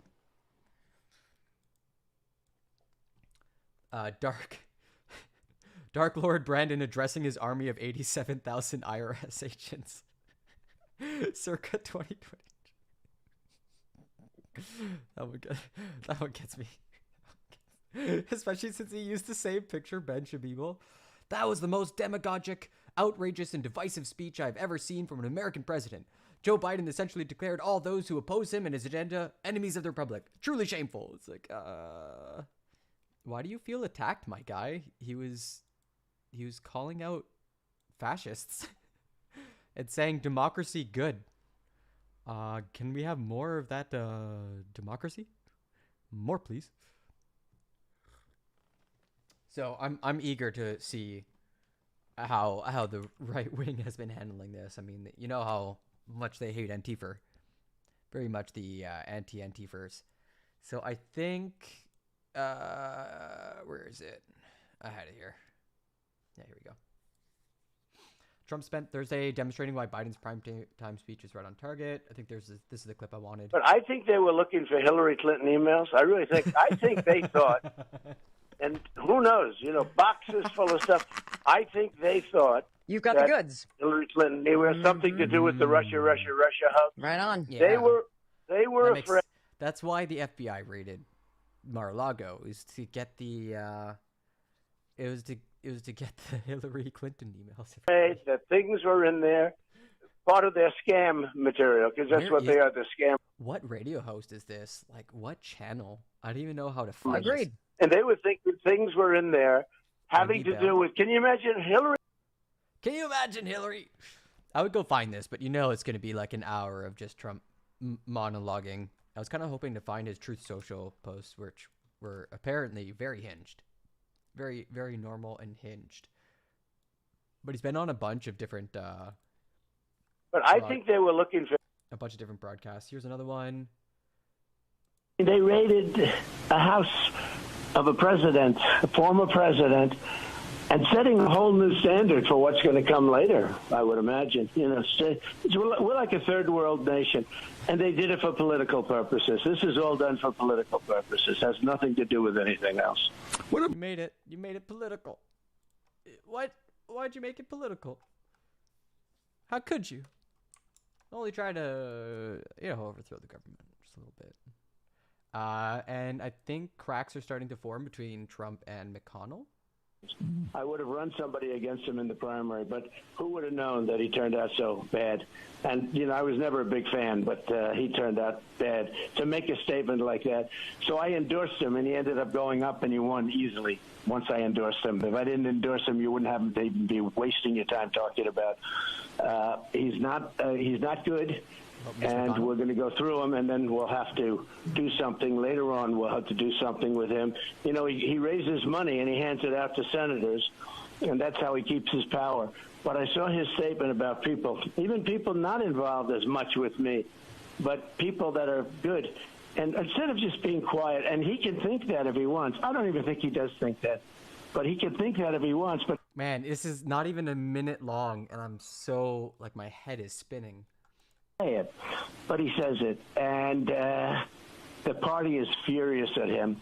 Dark Lord Brandon addressing his army of 87,000 IRS agents. Circa 2020. That one gets me. Especially since he used the same picture, Ben Shabibel. That was the most demagogic, outrageous, and divisive speech I've ever seen from an American president. Joe Biden essentially declared all those who oppose him and his agenda enemies of the Republic. Truly shameful. It's like, why do you feel attacked, my guy? He was calling out fascists and saying democracy good. Can we have more of that democracy? More, please. So I'm eager to see how the right wing has been handling this. I mean, you know how much they hate Antifa, very much the anti-Antifers. So I think where is it? I had it here. Yeah, here we go. Trump spent Thursday demonstrating why Biden's time speech is right on target. I think this is the clip I wanted. But I think they were looking for Hillary Clinton emails. I think they thought, and who knows, boxes full of stuff. I think they thought you've got the goods. Hillary Clinton, they were something to do with the Russia hub. Right on. Yeah. They were afraid. That's why the FBI raided Mar-a-Lago, is to get the it was to get the Hillary Clinton emails. That things were in there, part of their scam material, because that's what they are, the scam. What radio host is this? Like, what channel? I don't even know how to find Agreed. this. And they were thinking things were in there having to do with, can you imagine Hillary? Can you imagine Hillary? I would go find this, but it's going to be like an hour of just Trump monologuing. I was kind of hoping to find his Truth Social posts, which were apparently very hinged. Very, very normal and hinged. But he's been on a bunch of different... but I think they were looking for... a bunch of different broadcasts. Here's another one. They raided a house of a president, a former president, and setting a whole new standard for what's going to come later, I would imagine. We're like a third world nation, and they did it for political purposes. This is all done for political purposes. It has nothing to do with anything else. You made it. You made it political. Why'd you make it political? How could you? Only try to, overthrow the government just a little bit. And I think cracks are starting to form between Trump and McConnell. I would have run somebody against him in the primary, but who would have known that he turned out so bad? And, I was never a big fan, but he turned out bad. To make a statement like that. So I endorsed him, and he ended up going up, and he won easily once I endorsed him. If I didn't endorse him, you wouldn't have him to even be wasting your time talking about. He's not good. And we're going to go through him, and then we'll have to do something later on. We'll have to do something with him. He raises money, and he hands it out to senators, and that's how he keeps his power. But I saw his statement about people, even people not involved as much with me, but people that are good. And instead of just being quiet, and he can think that if he wants. I don't even think he does think that. But he can think that if he wants. But man, this is not even a minute long, and I'm so, my head is spinning. It, but he says it, and the party is furious at him.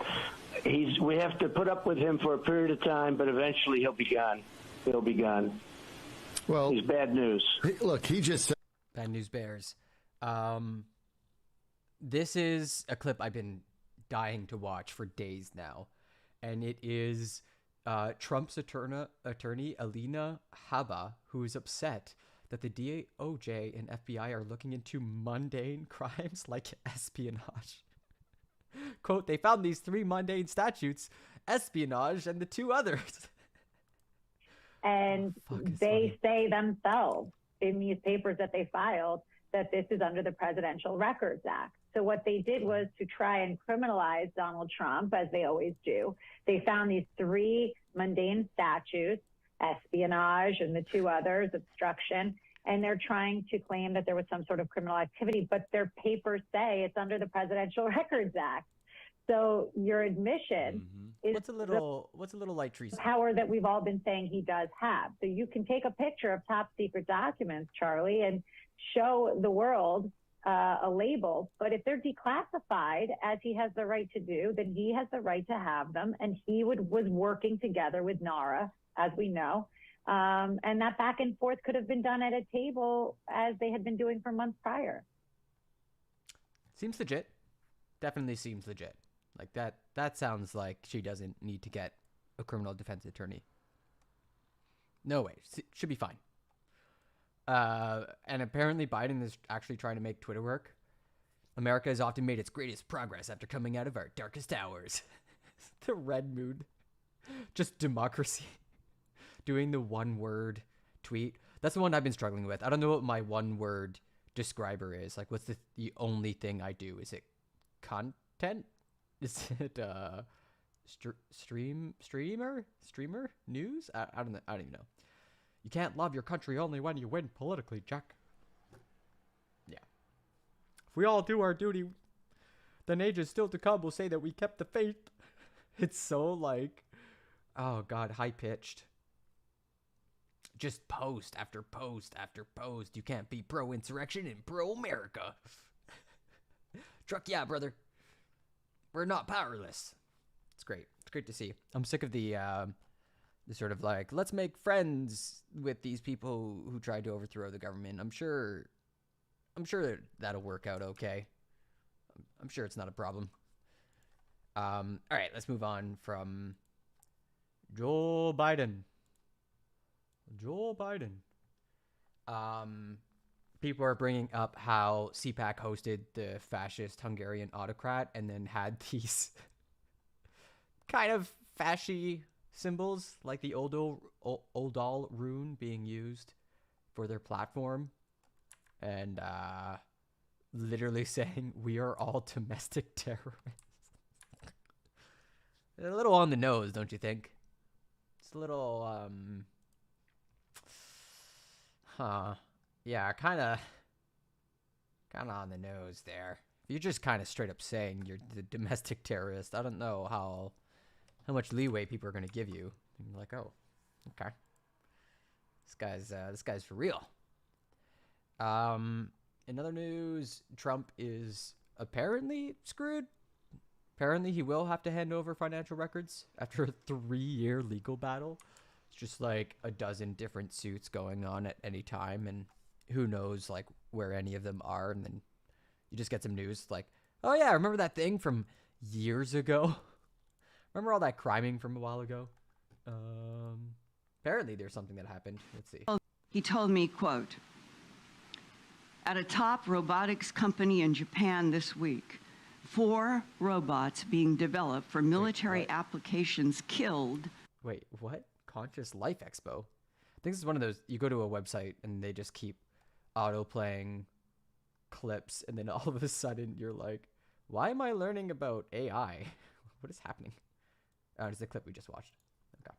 We have to put up with him for a period of time, but eventually he'll be gone. He'll be gone. Well, he's bad news. Look, he just said bad news bears. This is a clip I've been dying to watch for days now, and it is Trump's attorney Alina Habba, who is upset that the DOJ and FBI are looking into mundane crimes like espionage. Quote, they found these 3 mundane statutes, espionage and the 2 others. And they say themselves in these papers that they filed that this is under the Presidential Records Act. So what they did was to try and criminalize Donald Trump, as they always do. They found these 3 mundane statutes, espionage and the 2 others, obstruction, and they're trying to claim that there was some sort of criminal activity, but their papers say it's under the Presidential Records Act. So your admission is what's a little light treason power that we've all been saying he does have. So you can take a picture of top secret documents, Charlie, and show the world a label, but if they're declassified, as he has the right to do, then he has the right to have them, and he was working together with NARA, as we know, and that back and forth could have been done at a table as they had been doing for months prior. Seems legit. Definitely seems legit. Like that sounds like she doesn't need to get a criminal defense attorney. No way. Should be fine. And apparently Biden is actually trying to make Twitter work. America has often made its greatest progress after coming out of our darkest hours. The red mood. Just democracy. Doing the 1-word tweet. That's the one I've been struggling with. I don't know what my 1-word describer is. Like, what's the only thing I do? Is it content? Is it streamer news? I don't know. I don't even know. You can't love your country only when you win politically, Jack. Yeah. If we all do our duty, then ages still to come will say that we kept the faith. It's so like, oh God, high pitched. Just post after post after post. You can't be pro-insurrection and pro-America. Truck, yeah, brother. We're not powerless. It's great. It's great to see. I'm sick of the sort of like, let's make friends with these people who tried to overthrow the government. I'm sure that'll work out okay. I'm sure it's not a problem. All right, let's move on from Joe Biden. People are bringing up how CPAC hosted the fascist Hungarian autocrat and then had these kind of fashy symbols like the Oldal rune being used for their platform, and literally saying we are all domestic terrorists. A little on the nose, don't you think? It's a little yeah, kind of on the nose there. If you're just kind of straight up saying you're the domestic terrorist, I don't know how much leeway people are going to give you. And you're like, oh, okay, this guy's for real. In other news, Trump is apparently screwed. Apparently, he will have to hand over financial records after a 3-year legal battle. It's just like a dozen different suits going on at any time, and who knows like where any of them are. And then you just get some news like, oh yeah, remember that thing from years ago? Remember all that criming from a while ago? Apparently there's something that happened. Let's see. He told me, quote, at a top robotics company in Japan this week, 4 robots being developed for military applications killed. Wait, what? Conscious Life Expo? I think this is one of those, you go to a website and they just keep auto-playing clips, and then all of a sudden you're like, why am I learning about AI? What is happening? Oh, it's the clip we just watched. Okay.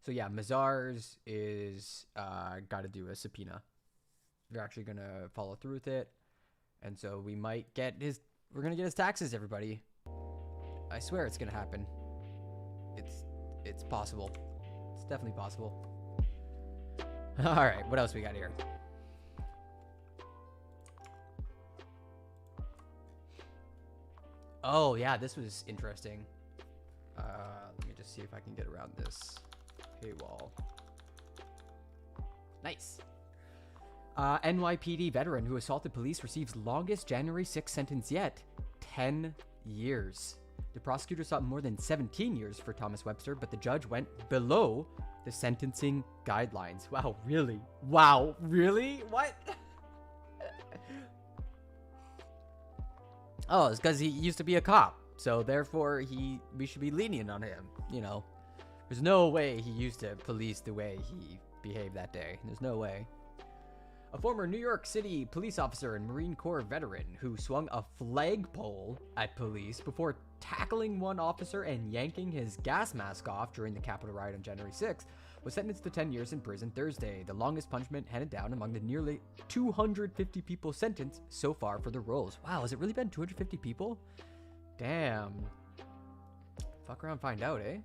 So yeah, Mazars is got to do a subpoena. They're actually going to follow through with it. And so we might get we're going to get his taxes, everybody. I swear it's going to happen. It's possible. It's definitely possible. All right, what else we got here? Oh, yeah, this was interesting. Let me just see if I can get around this paywall. Nice. NYPD veteran who assaulted police receives longest January 6th sentence yet. 10 years. The prosecutor sought more than 17 years for Thomas Webster, but the judge went below the sentencing guidelines. Wow, really? Wow, really? What? Oh, it's because he used to be a cop, so therefore we should be lenient on him, you know. There's no way he used to police the way he behaved that day. There's no way. A former New York City police officer and Marine Corps veteran who swung a flagpole at police before tackling one officer and yanking his gas mask off during the Capitol riot on January 6th was sentenced to 10 years in prison Thursday, the longest punishment handed down among the nearly 250 people sentenced so far for the roles. Wow, has it really been 250 people? Damn. Fuck around, find out, eh?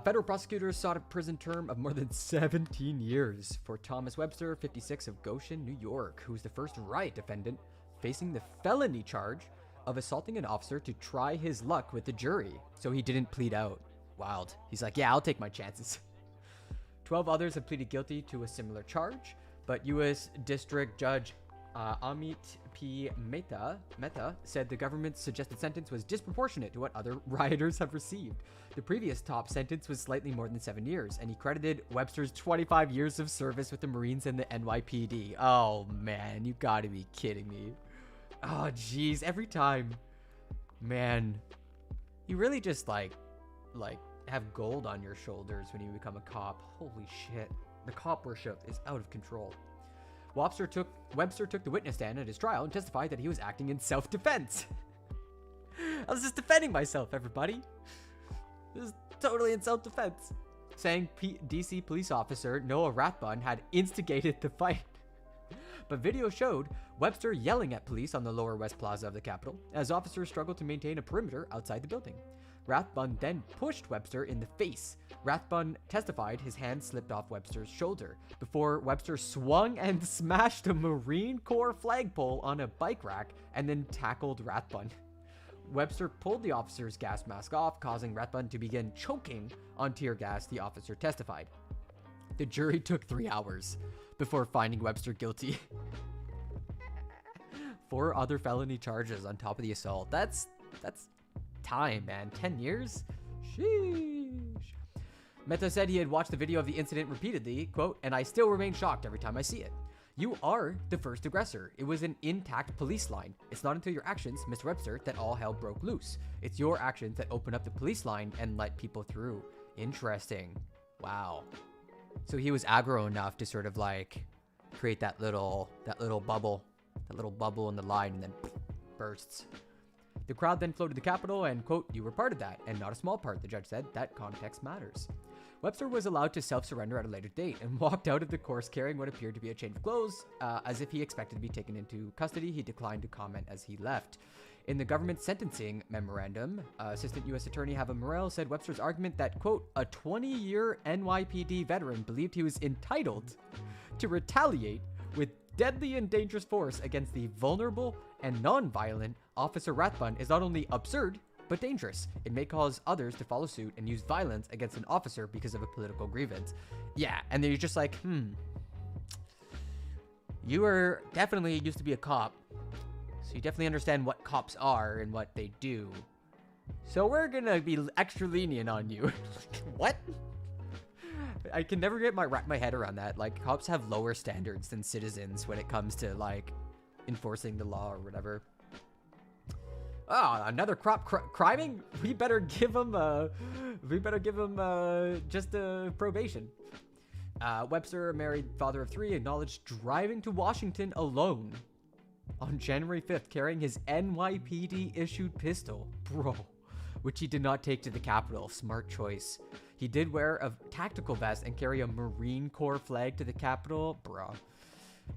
Federal prosecutors sought a prison term of more than 17 years for Thomas Webster, 56, of Goshen, New York, who's the first riot defendant facing the felony charge of assaulting an officer to try his luck with the jury. So he didn't plead out. Wild. He's like, yeah, I'll take my chances. 12 others have pleaded guilty to a similar charge, but U.S. District Judge Amit P. Mehta said the government's suggested sentence was disproportionate to what other rioters have received. The previous top sentence was slightly more than 7 years, and he credited Webster's 25 years of service with the Marines and the NYPD. Oh man, you gotta be kidding me. Oh jeez, every time. Man, you really just like have gold on your shoulders when you become a cop. Holy shit. The cop worship is out of control. Webster took the witness stand at his trial and testified that he was acting in self-defense. I was just defending myself, everybody. This is totally in self-defense. Saying DC police officer Noah Rathbun had instigated the fight. But video showed Webster yelling at police on the Lower West Plaza of the Capitol as officers struggled to maintain a perimeter outside the building. Rathbun then pushed Webster in the face. Rathbun testified his hand slipped off Webster's shoulder before Webster swung and smashed a Marine Corps flagpole on a bike rack and then tackled Rathbun. Webster pulled the officer's gas mask off, causing Rathbun to begin choking on tear gas, the officer testified. The jury took 3 hours before finding Webster guilty. 4 other felony charges on top of the assault. That's time, man. 10 years? Sheesh. Mehta said he had watched the video of the incident repeatedly, quote, and I still remain shocked every time I see it. You are the first aggressor. It was an intact police line. It's not until your actions, Mr. Webster, that all hell broke loose. It's your actions that open up the police line and let people through. Interesting. Wow. So he was aggro enough to sort of like create that little bubble in the line, and then bursts. The crowd then flowed to the Capitol and, quote, you were part of that, and not a small part, the judge said. That context matters. Webster was allowed to self-surrender at a later date and walked out of the course carrying what appeared to be a change of clothes. As if he expected to be taken into custody, he declined to comment as he left. In the government sentencing memorandum, Assistant U.S. Attorney Hava Morrell said Webster's argument that, quote, a 20-year NYPD veteran believed he was entitled to retaliate with deadly and dangerous force against the vulnerable and non-violent Officer Rathbun is not only absurd, but dangerous. It may cause others to follow suit and use violence against an officer because of a political grievance. Yeah, and then you're just like, you were definitely used to be a cop, so you definitely understand what cops are and what they do. So we're gonna be extra lenient on you. What? I can never wrap my head around that. Like, cops have lower standards than citizens when it comes to like enforcing the law or whatever. Oh, another criming? We better give him just a probation. Webster, a married father of 3, acknowledged driving to Washington alone on January 5th, carrying his NYPD issued pistol, which he did not take to the Capitol. Smart choice. He did wear a tactical vest and carry a Marine Corps flag to the Capitol,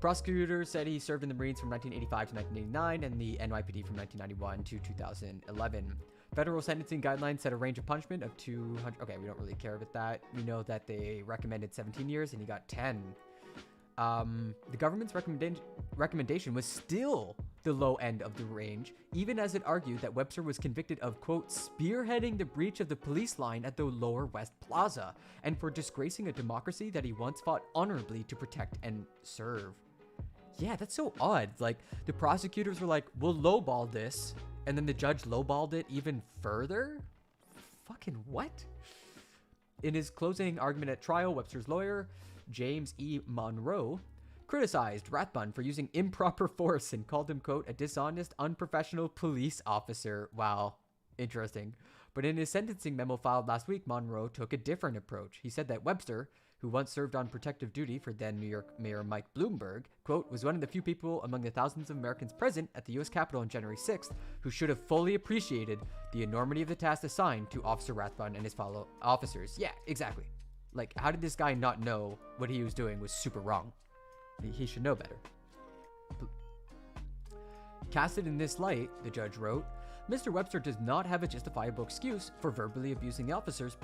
Prosecutors said he served in the Marines from 1985 to 1989 and the NYPD from 1991 to 2011. Federal sentencing guidelines set a range of punishment of 200. Okay, we don't really care about that. We know that they recommended 17 years and he got 10. The government's recommendation was still the low end of the range, even as it argued that Webster was convicted of, quote, spearheading the breach of the police line at the Lower West Plaza and for disgracing a democracy that he once fought honorably to protect and serve. Yeah, that's so odd. Like, the prosecutors were like, we'll lowball this, and then the judge lowballed it even further? Fucking what? In his closing argument at trial, Webster's lawyer, James E. Monroe, criticized Rathbun for using improper force and called him, quote, a dishonest, unprofessional police officer. Wow, interesting. But in his sentencing memo filed last week, Monroe took a different approach. He said that Webster, who once served on protective duty for then New York Mayor Mike Bloomberg, quote, was one of the few people among the thousands of Americans present at the U.S. Capitol on January 6th who should have fully appreciated the enormity of the task assigned to Officer Rathbun and his fellow officers. Yeah, exactly. Like, how did this guy not know what he was doing was super wrong? He should know better. Casted in this light, the judge wrote, Mr. Webster does not have a justifiable excuse for verbally abusing the officers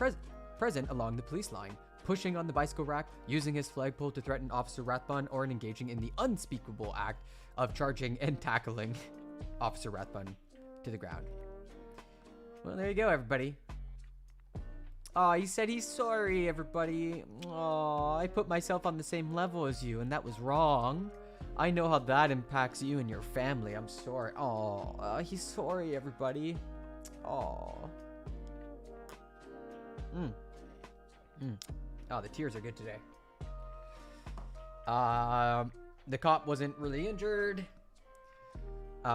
present along the police line, pushing on the bicycle rack, using his flagpole to threaten Officer Rathbun, or engaging in the unspeakable act of charging and tackling Officer Rathbun to the ground. Well, there you go, everybody. Aw, he said he's sorry, everybody. Aw, I put myself on the same level as you, and that was wrong. I know how that impacts you and your family. I'm sorry. Aw, he's sorry, everybody. Aw. Oh, the tears are good today. The cop wasn't really injured.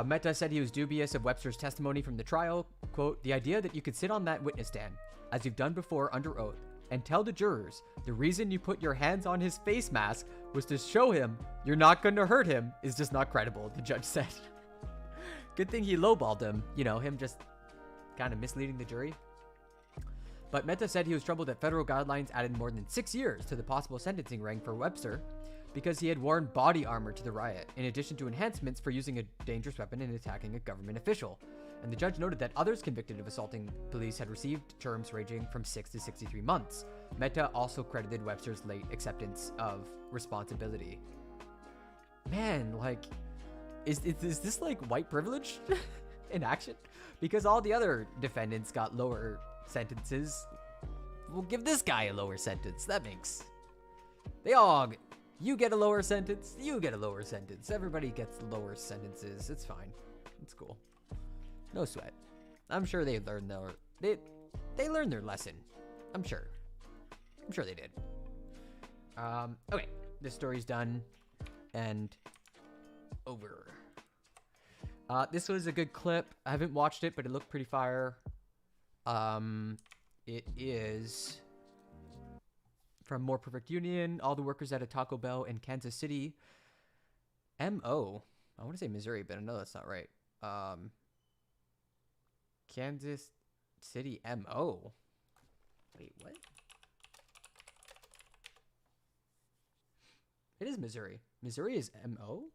Mehta said he was dubious of Webster's testimony from the trial. Quote, the idea that you could sit on that witness stand, as you've done before under oath, and tell the jurors the reason you put your hands on his face mask was to show him you're not going to hurt him is just not credible, the judge said. Good thing he lowballed him, you know, him just kind of misleading the jury. But Mehta said he was troubled that federal guidelines added more than 6 years to the possible sentencing range for Webster because he had worn body armor to the riot, in addition to enhancements for using a dangerous weapon and attacking a government official. And the judge noted that others convicted of assaulting police had received terms ranging from 6 to 63 months. Mehta also credited Webster's late acceptance of responsibility. Man, like, is this like white privilege in action? Because all the other defendants got lower sentences. We'll give this guy a lower sentence. That makes... You get a lower sentence, you get a lower sentence. Everybody gets lower sentences. It's fine. It's cool. No sweat. I'm sure they learned they learned their lesson. I'm sure they did. Okay, this story's done and over. This was a good clip. I haven't watched it, but it looked pretty fire. It is from More Perfect Union. All the workers at a Taco Bell in Kansas City. M.O. I want to say Missouri, but I know that's not right. Kansas City M.O. Wait, what? It is Missouri. Missouri is M.O.?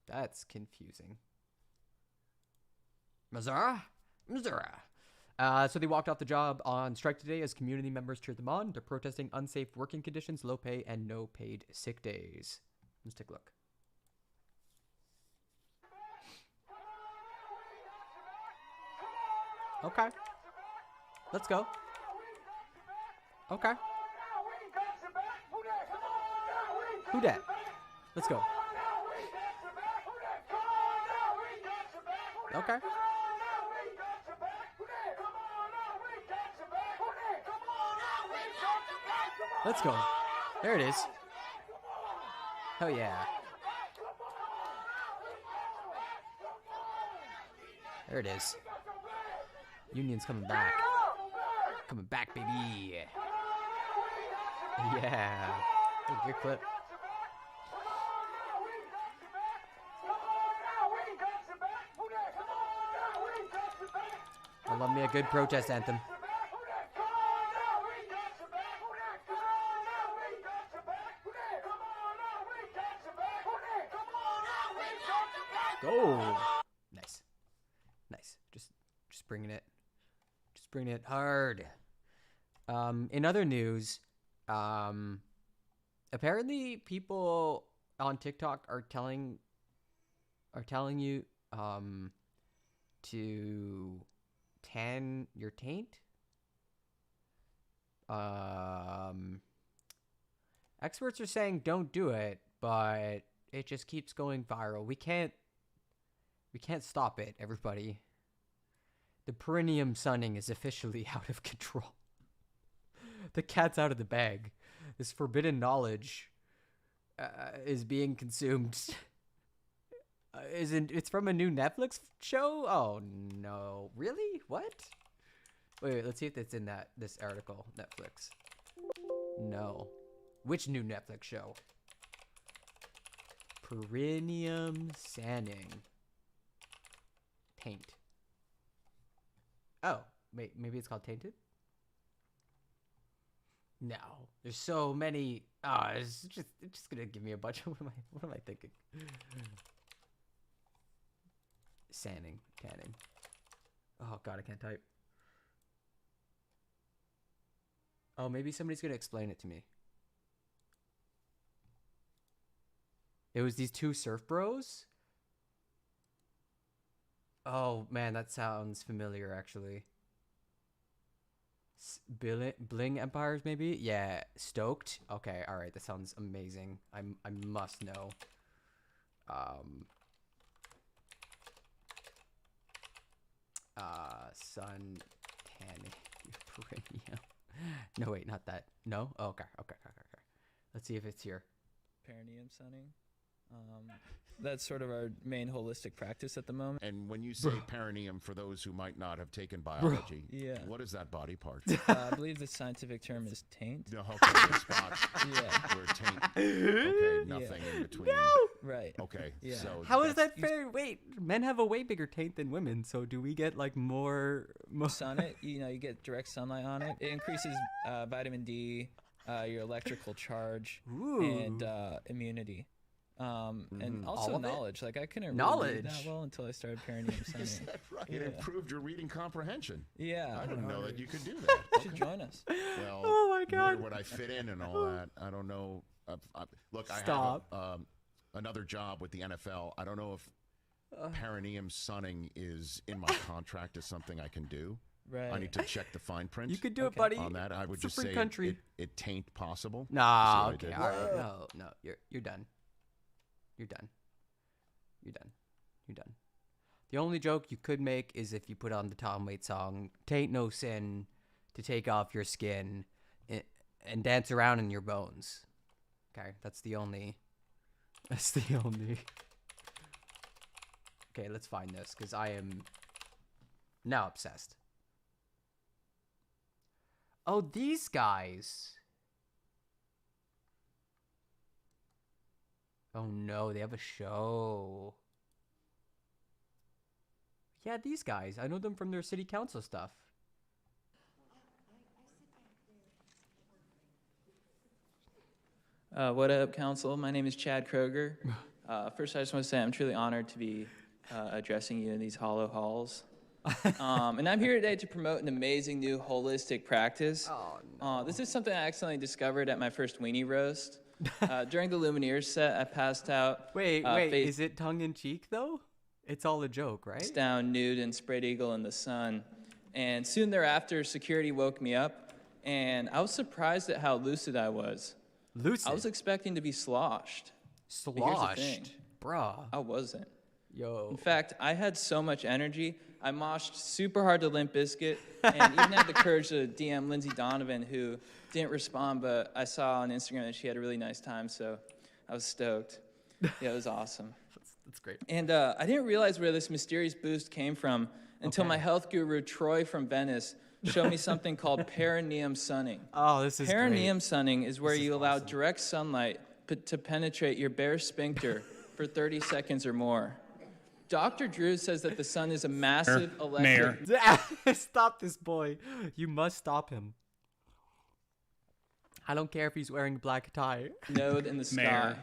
That's confusing. Missouri? So they walked off the job on strike today as community members cheered them on. They're protesting unsafe working conditions, low pay, and no paid sick days. Let's take a look. Okay. Let's go. Okay. Who dat? Let's go. Okay. Let's go. There it is. Hell yeah. There it is. Union's coming back. Coming back, baby. Yeah. Good clip. I love me a good protest anthem. Go. Nice. Nice. Just bringing it. Just bringing it hard. In other news, apparently people on TikTok are telling you to tan your taint. Experts are saying don't do it, but it just keeps going viral. We can't stop it, everybody. The perineum sunning is officially out of control. The cat's out of the bag. This forbidden knowledge is being consumed. It's from a new Netflix show? Oh no. Really? What? Wait, let's see if it's in this article. Netflix. No. Which new Netflix show? Perineum Sanning. Taint. Oh, wait, maybe it's called Tainted? No. There's so many. It's just gonna give me a bunch of what am I thinking? Sanning, tanning. Oh god, I can't type. Oh, maybe somebody's gonna explain it to me. It was these two surf bros? Oh man, that sounds familiar actually. Bling Empires maybe? Yeah, Stoked. Okay, all right, that sounds amazing. I must know. Sun tanning perineum. No, wait, not that. No? Oh, okay. Let's see if it's here. Perineum sunning. That's sort of our main holistic practice at the moment. And when you say perineum, for those who might not have taken biology, what is that body part? I believe the scientific term is taint. No, okay, the spot. Yeah. Where taint. Okay, nothing in between. No! Right. Okay, Yeah. so How is that fair? Wait, men have a way bigger taint than women, so do we get like more sun it? You get direct sunlight on it. It increases vitamin D, your electrical charge, and immunity. And also knowledge. Like I couldn't really read that well until I started perineum sunning. Is that right? It improved your reading comprehension. Yeah. I didn't know that you could do that. You should join us. Well, oh my god, where would I fit in and all that? I don't know. Look, Stop. I have another job with the NFL. I don't know if perineum sunning is in my contract as something I can do. Right. I need to check the fine print. You could do it, buddy. On that, I would It's a just free say country. It tain't possible. Nah, okay, all right. No, you're done. You're done. The only joke you could make is if you put on the Tom Waits song, "Tain't no sin to take off your skin and dance around in your bones." Okay, that's the only. Okay, let's find this because I am now obsessed. Oh, these guys. Oh no, they have a show. Yeah, these guys. I know them from their city council stuff. What up, council? My name is Chad Kroger. First, I just want to say I'm truly honored to be addressing you in these hollow halls. And I'm here today to promote an amazing new holistic practice. Oh, no. This is something I accidentally discovered at my first weenie roast. During the Lumineers set, I passed out. Wait, is it tongue in cheek though? It's all a joke, right? Down nude and spread eagle in the sun. And soon thereafter, security woke me up, and I was surprised at how lucid I was. Lucid? I was expecting to be sloshed. But here's the thing. Bruh. I wasn't. Yo. In fact, I had so much energy, I moshed super hard to Limp Bizkit, and even had the courage to DM Lindsay Donovan, who didn't respond, but I saw on Instagram that she had a really nice time, so I was stoked. Yeah, it was awesome. That's great. And I didn't realize where this mysterious boost came from until my health guru, Troy from Venice, showed me something called perineum sunning. Oh, this is Perineum great. sunning is where you allow direct sunlight to penetrate your bare sphincter for 30 seconds or more. Dr. Drew says that the sun is a massive electric... Stop this boy. You must stop him. I don't care if he's wearing a black tie. Node in the sky.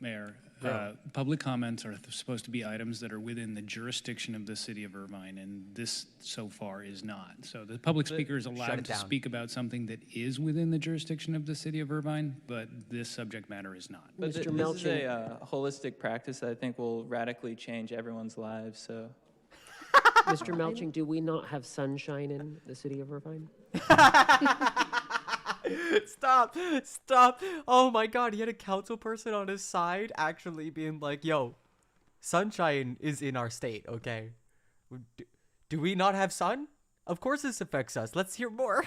Mayor, public comments are supposed to be items that are within the jurisdiction of the city of Irvine, and this so far is not. So the public speaker is allowed to speak about something that is within the jurisdiction of the city of Irvine, but this subject matter is not. But this is a holistic practice that I think will radically change everyone's lives, so... Mr. Melching, do we not have sunshine in the city of Irvine? Stop. Oh my god, he had a council person on his side actually being like, yo, sunshine is in our state, okay? Do we not have sun? Of course this affects us. Let's hear more.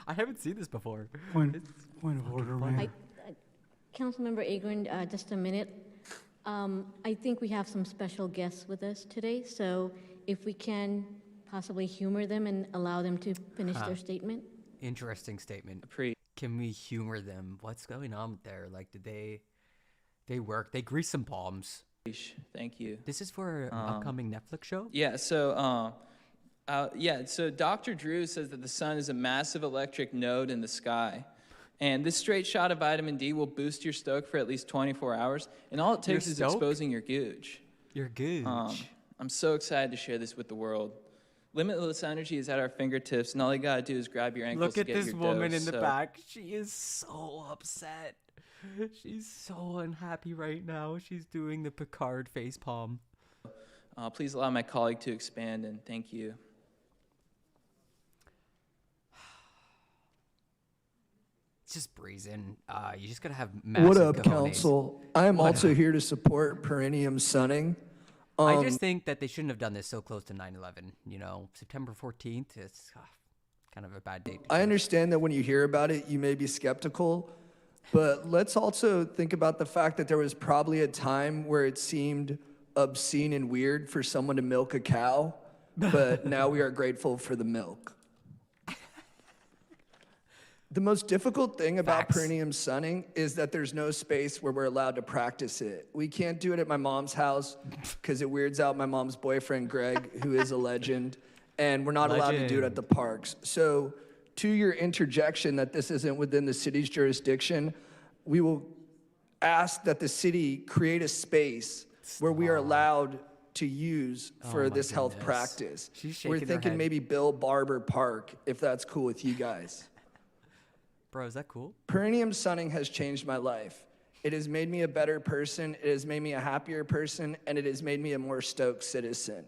I haven't seen this before. Point of order, man. Councilmember Agron, just a minute. I think we have some special guests with us today, so if we can possibly humor them and allow them to finish their statement. Interesting statement. Can we humor them? What's going on there? Like, did they work? They grease some palms. Thank you. This is for an upcoming Netflix show? Yeah, so so Dr. Drew says that the sun is a massive electric node in the sky. And this straight shot of vitamin D will boost your stoke for at least 24 hours. And all it takes is exposing your gooch. Your gooch. I'm so excited to share this with the world. Limitless energy is at our fingertips, and all you gotta do is grab your ankles. Look at to get this your woman dose, in the so- back. She is so upset. She's so unhappy right now. She's doing the Picard face palm. Please allow my colleague to expand, and thank you. It's just brazen. You just gotta have massive What up, cojones. council? I am What also up? here to support perineum sunning. I just think that they shouldn't have done this so close to 9/11. You know, September 14th. It's kind of a bad date. I understand that when you hear about it, you may be skeptical, but let's also think about the fact that there was probably a time where it seemed obscene and weird for someone to milk a cow, but now we are grateful for the milk. The most difficult thing about perineum sunning is that there's no space where we're allowed to practice it. We can't do it at my mom's house because it weirds out my mom's boyfriend, Greg, who is a legend, and we're not allowed to do it at the parks. So to your interjection that this isn't within the city's jurisdiction, we will ask that the city create a space where we are allowed to use for this health practice. She's We're shaking her thinking head. maybe Bill Barber Park, if that's cool with you guys. Bro, is that cool? Perineum sunning has changed my life. It has made me a better person, it has made me a happier person, and it has made me a more stoked citizen.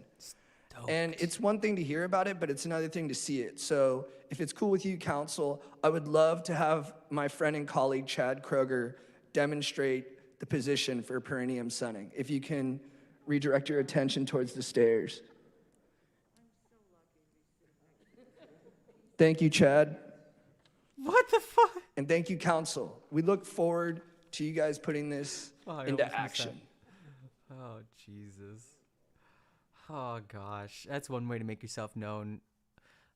And it's one thing to hear about it, but it's another thing to see it. So if it's cool with you, council, I would love to have my friend and colleague, Chad Kroger, demonstrate the position for perineum sunning. If you can redirect your attention towards the stairs. Thank you, Chad. What the fuck? And thank you, council. We look forward to you guys putting this into action. Oh, Jesus. Oh, gosh. That's one way to make yourself known.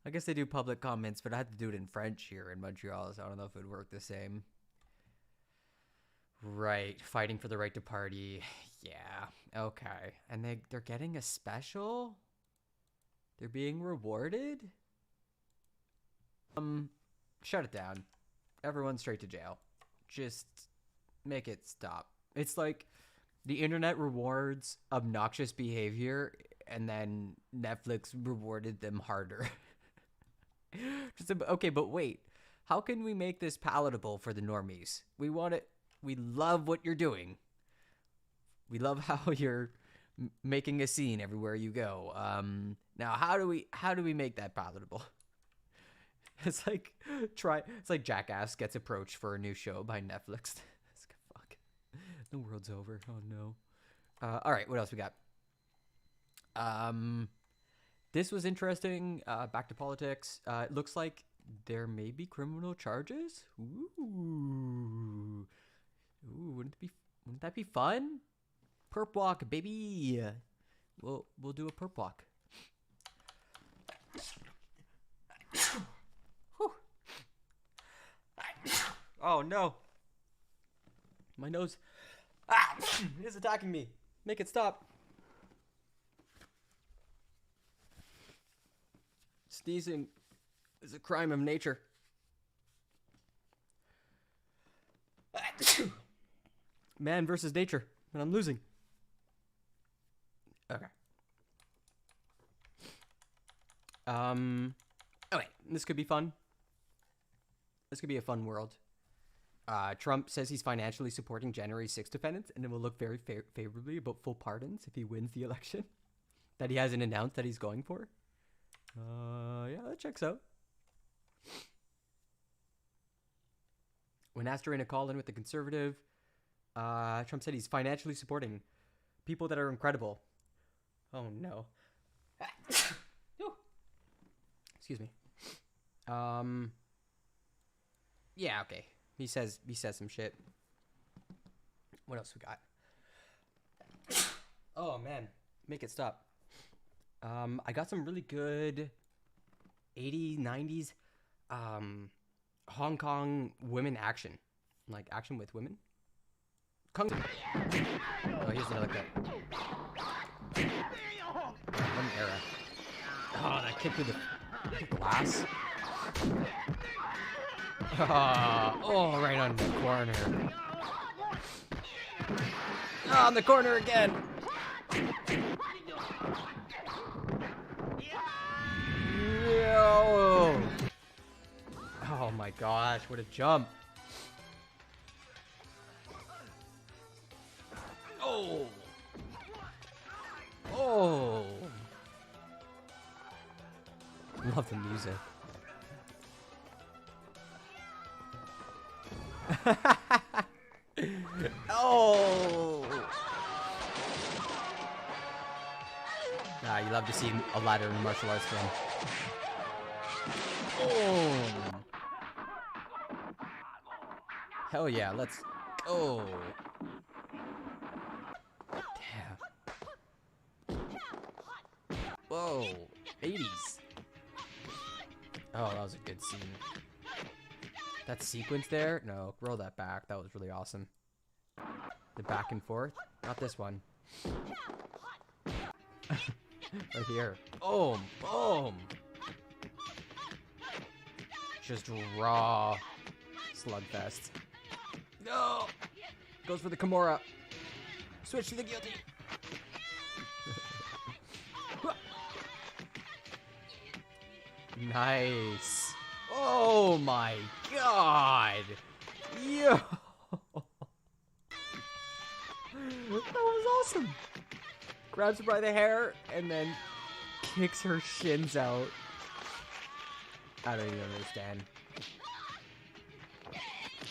I guess they do public comments, but I had to do it in French here in Montreal, so I don't know if it would work the same. Right. Fighting for the right to party. Yeah. Okay. And they're getting a special? They're being rewarded? Shut it down. Everyone straight to jail. Just make it stop. It's like the internet rewards obnoxious behavior and then Netflix rewarded them harder. Okay, but wait. How can we make this palatable for the normies? We want it. We love what you're doing. We love how you're making a scene everywhere you go. Now, how do we make that palatable? It's like Jackass gets approached for a new show by Netflix. Fuck. The world's over. Oh no. All right, what else we got? This was interesting. Back to politics. It looks like there may be criminal charges. Ooh, wouldn't that be fun? Perp walk, baby. We'll do a perp walk. Oh no. My nose is attacking me. Make it stop. Sneezing is a crime of nature. Man versus nature, and I'm losing. Okay. Okay, this could be fun. This could be a fun world. Trump says he's financially supporting January 6th defendants, and it will look very favorably about full pardons if he wins the election that he hasn't announced that he's going for. Yeah, that checks out. When asked during a call-in with the conservative, Trump said he's financially supporting people that are incredible. Oh no. Excuse me. Yeah, okay. He says some shit. What else we got? Oh man, make it stop. I got some really good 80s, 90s Hong Kong women action. Like action with women. Kung. Oh, here's another clip. One era. Oh, that kick through the glass. Oh, right on the corner. Oh, on the corner again. No. Oh my gosh, what a jump. Oh. Oh. Love the music. Oh. Ah, you love to see a ladder in a martial arts film. Oh. Hell yeah, let's go. Damn. Whoa. 80s. Oh, that was a good scene. That sequence there? No, roll that back. That was really awesome. The back and forth? Not this one. Right here. Boom! Boom! Just raw slugfest. No! Goes for the Kimura. Switch to the guilty. Nice. Oh my god. Yo. That was awesome. Grabs her by the hair and then kicks her shins out. I don't even understand.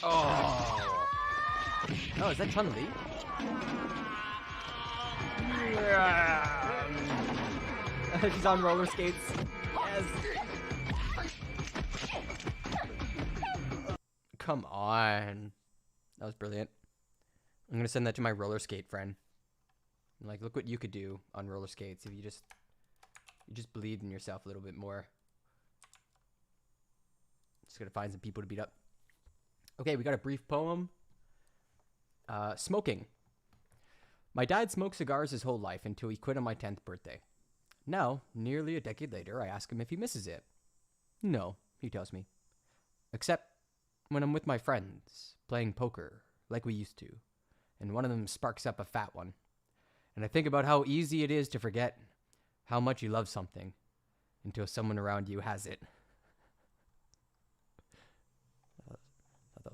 Oh. Oh, is that Chun-Li? She's on roller skates. Yes. Come on. That was brilliant. I'm gonna send that to my roller skate friend. Like, look what you could do on roller skates if you just believed in yourself a little bit more. Just gotta find some people to beat up. Okay, we got a brief poem. Smoking. My dad smoked cigars his whole life until he quit on my 10th birthday. Now, nearly a decade later, I ask him if he misses it. No, he tells me. Except when I'm with my friends, playing poker, like we used to, and one of them sparks up a fat one. And I think about how easy it is to forget how much you love something until someone around you has it. That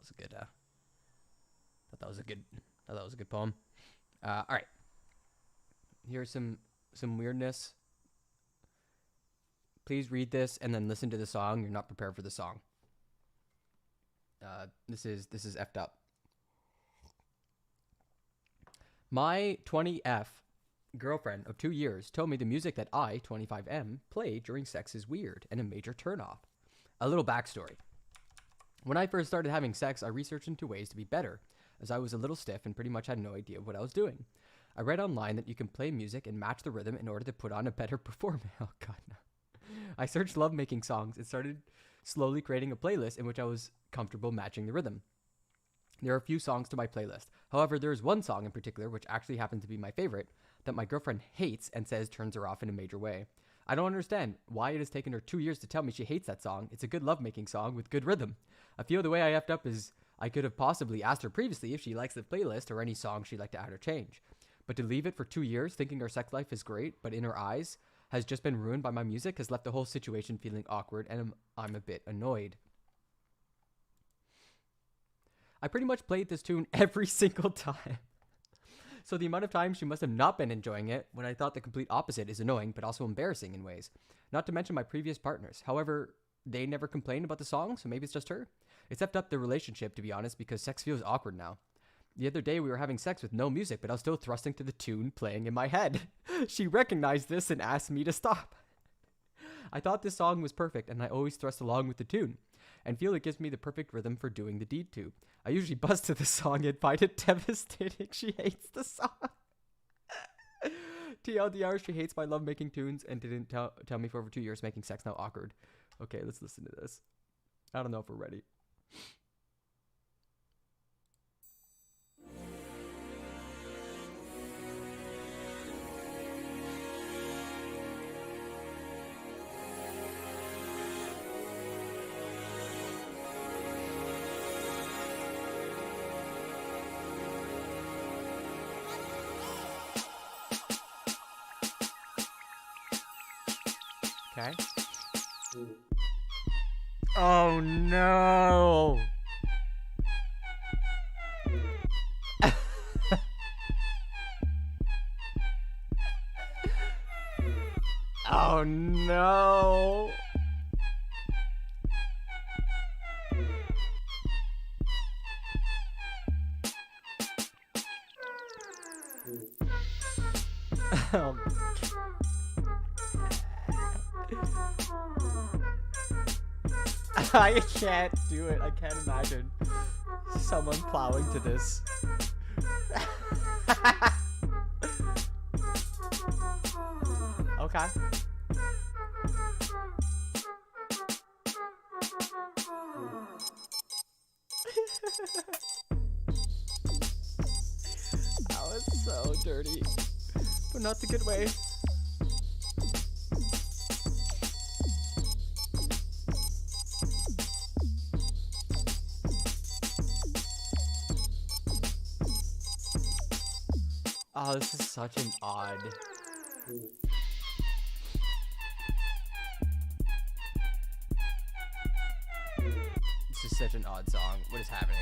was a good poem. All right. Here's some weirdness. Please read this and then listen to the song. You're not prepared for the song. This is effed up. My 20F girlfriend of 2 years told me the music that I, 25M, play during sex is weird and a major turnoff. A little backstory. When I first started having sex, I researched into ways to be better, as I was a little stiff and pretty much had no idea what I was doing. I read online that you can play music and match the rhythm in order to put on a better performance. Oh god, no. I searched love-making songs and started slowly creating a playlist in which I was comfortable matching the rhythm. There are a few songs to my playlist. However, there is one song in particular, which actually happens to be my favorite, that my girlfriend hates and says turns her off in a major way. I don't understand why it has taken her 2 years to tell me she hates that song. It's a good love-making song with good rhythm. I feel the way I effed up is I could have possibly asked her previously if she likes the playlist or any song she'd like to add or change. But to leave it for 2 years thinking our sex life is great, but in her eyes has just been ruined by my music has left the whole situation feeling awkward, and I'm a bit annoyed. I pretty much played this tune every single time. So the amount of time she must have not been enjoying it, when I thought the complete opposite, is annoying, but also embarrassing in ways. Not to mention my previous partners. However, they never complained about the song, so maybe it's just her. It's effed up the relationship, to be honest, because sex feels awkward now. The other day we were having sex with no music, but I was still thrusting to the tune playing in my head. She recognized this and asked me to stop. I thought this song was perfect, and I always thrust along with the tune, and feel it gives me the perfect rhythm for doing the deed to. I usually buzz to the song and find it devastating. She hates the song. TLDR, she hates my love making tunes and didn't tell me for over 2 years, making sex now awkward. Okay, let's listen to this. I don't know if we're ready. Okay. Oh no. Oh no. Oh. I can't do it. I can't imagine someone plowing to this. Okay. That was so dirty, but not the good way. Oh, this is such an odd. This is such an odd song. What is happening?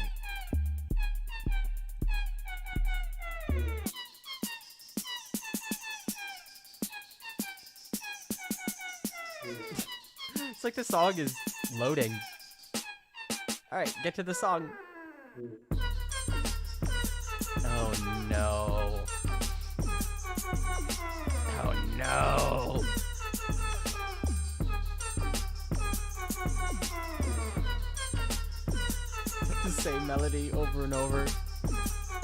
It's like the song is loading. Alright, get to the song. Oh no. Oh no. It's the same melody over and over.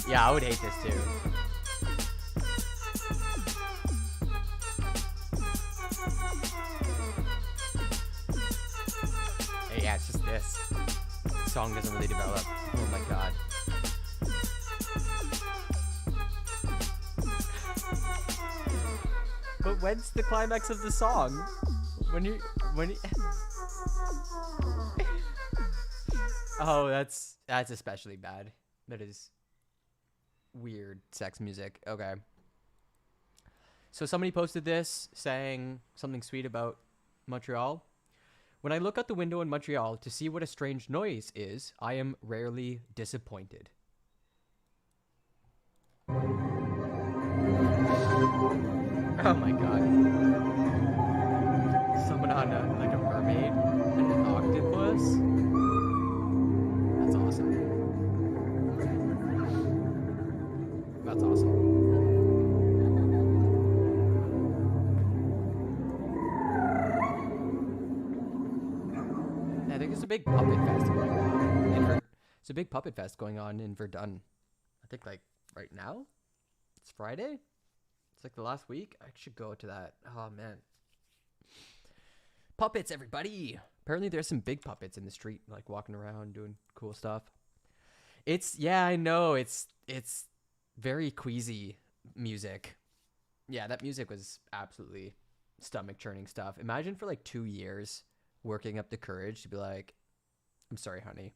Yeah, I would hate this too. Hey, yeah, it's just this. The song doesn't really develop. Oh my god. But when's the climax of the song? When you Oh, that's especially bad. That is weird sex music. Okay. So somebody posted this saying something sweet about Montreal. When I look out the window in Montreal to see what a strange noise is, I am rarely disappointed. Oh my god. Someone on like a mermaid and an octopus? That's awesome. That's awesome. I think there's a big puppet fest going on. It's a big puppet fest going on in Verdun. I think like right now? It's Friday? It's like the last week. I should go to that. Oh, man. Puppets, everybody. Apparently there's some big puppets in the street, like walking around doing cool stuff. Yeah, I know. It's very queasy music. Yeah, that music was absolutely stomach churning stuff. Imagine for like 2 years working up the courage to be like, I'm sorry, honey.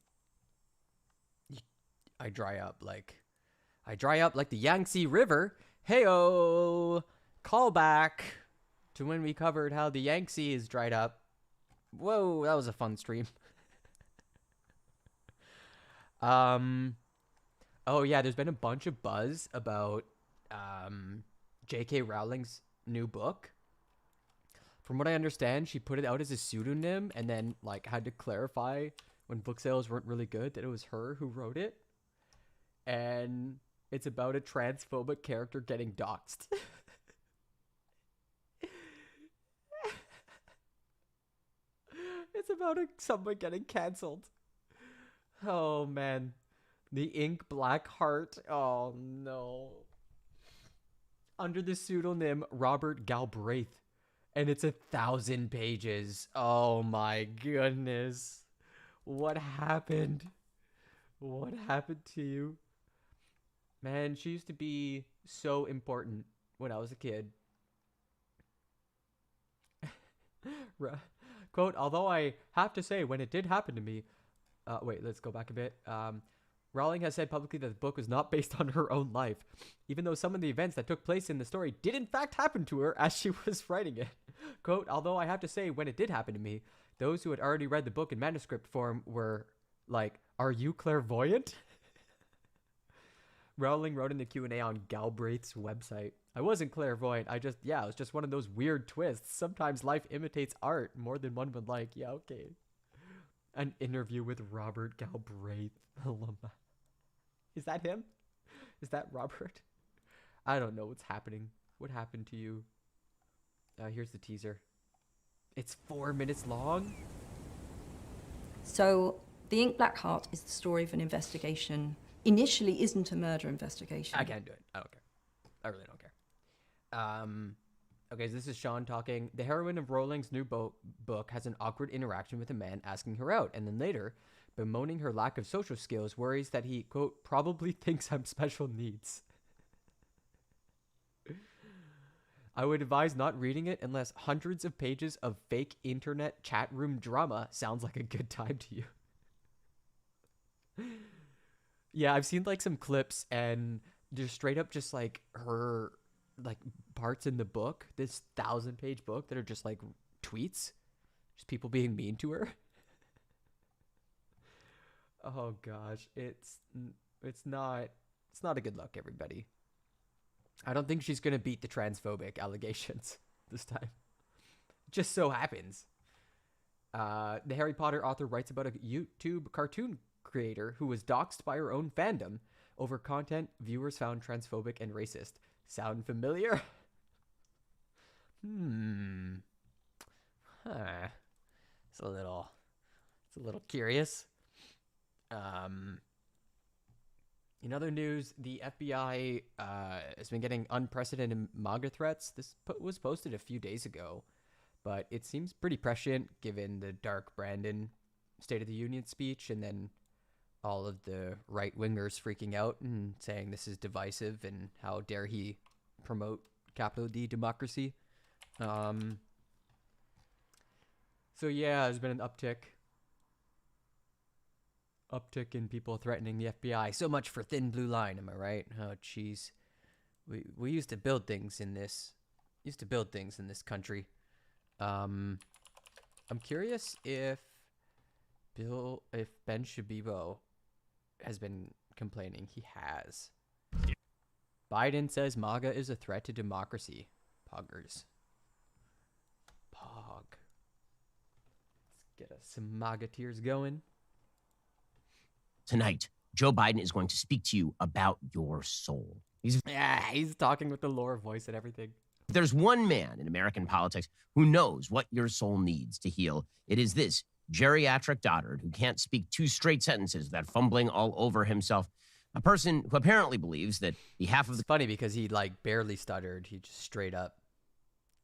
I dry up like the Yangtze River. Heyo, call back to when we covered how the Yangtze is dried up. Whoa, that was a fun stream. Oh yeah, there's been a bunch of buzz about J.K. Rowling's new book. From what I understand, she put it out as a pseudonym and then like had to clarify when book sales weren't really good that it was her who wrote it. and it's about a transphobic character getting doxxed. It's about someone getting canceled. Oh, man. The ink black heart. Oh, no. Under the pseudonym Robert Galbraith. And it's 1,000 pages. Oh, my goodness. What happened? What happened to you? Man, she used to be so important when I was a kid. Quote, although I have to say, when it did happen to me... wait, let's go back a bit. Rowling has said publicly that the book was not based on her own life, even though some of the events that took place in the story did in fact happen to her as she was writing it. Quote, although I have to say, when it did happen to me, those who had already read the book in manuscript form were like, are you clairvoyant? Rowling wrote in the Q&A on Galbraith's website, I wasn't clairvoyant. It was just one of those weird twists. Sometimes life imitates art more than one would like. Yeah, okay. An interview with Robert Galbraith. Is that him? Is that Robert? I don't know what's happening. What happened to you? Here's the teaser. It's 4 minutes long. So, The Ink Black Heart is the story of an investigation. Initially isn't a murder investigation. I can't do it. I don't care. I really don't care. Okay, so this is Sean talking. The heroine of Rowling's new book has an awkward interaction with a man asking her out, and then later, bemoaning her lack of social skills, worries that he, quote, probably thinks I'm special needs. I would advise not reading it unless hundreds of pages of fake internet chat room drama sounds like a good time to you. Yeah, I've seen like some clips and there's straight up just like her like parts in the book, this 1,000-page book that are just like tweets, just people being mean to her. Oh gosh, it's not a good look, everybody. I don't think she's gonna beat the transphobic allegations this time. Just so happens. The Harry Potter author writes about a YouTube cartoon creator who was doxxed by her own fandom over content viewers found transphobic and racist. Sound familiar? Huh. It's a little curious. In other news, the FBI has been getting unprecedented Maga threats. This was posted a few days ago, but it seems pretty prescient given the Dark Brandon State of the Union speech and then all of the right-wingers freaking out and saying this is divisive and how dare he promote capital D democracy. So yeah, there's been an uptick in people threatening the FBI. So much for thin blue line, am I right? Oh, jeez. We used to build things in this country. I'm curious if Ben Shabibo has been complaining. He has. Biden says MAGA is a threat to democracy. Poggers. Pog. Let's get us some MAGA tears going. Tonight, Joe Biden is going to speak to you about your soul. He's talking with the lower voice and everything. There's one man in American politics who knows what your soul needs to heal. It is this geriatric dotard who can't speak 2 straight sentences without fumbling all over himself. A person who apparently believes that the half of the... It's funny because he like barely stuttered. He just straight up...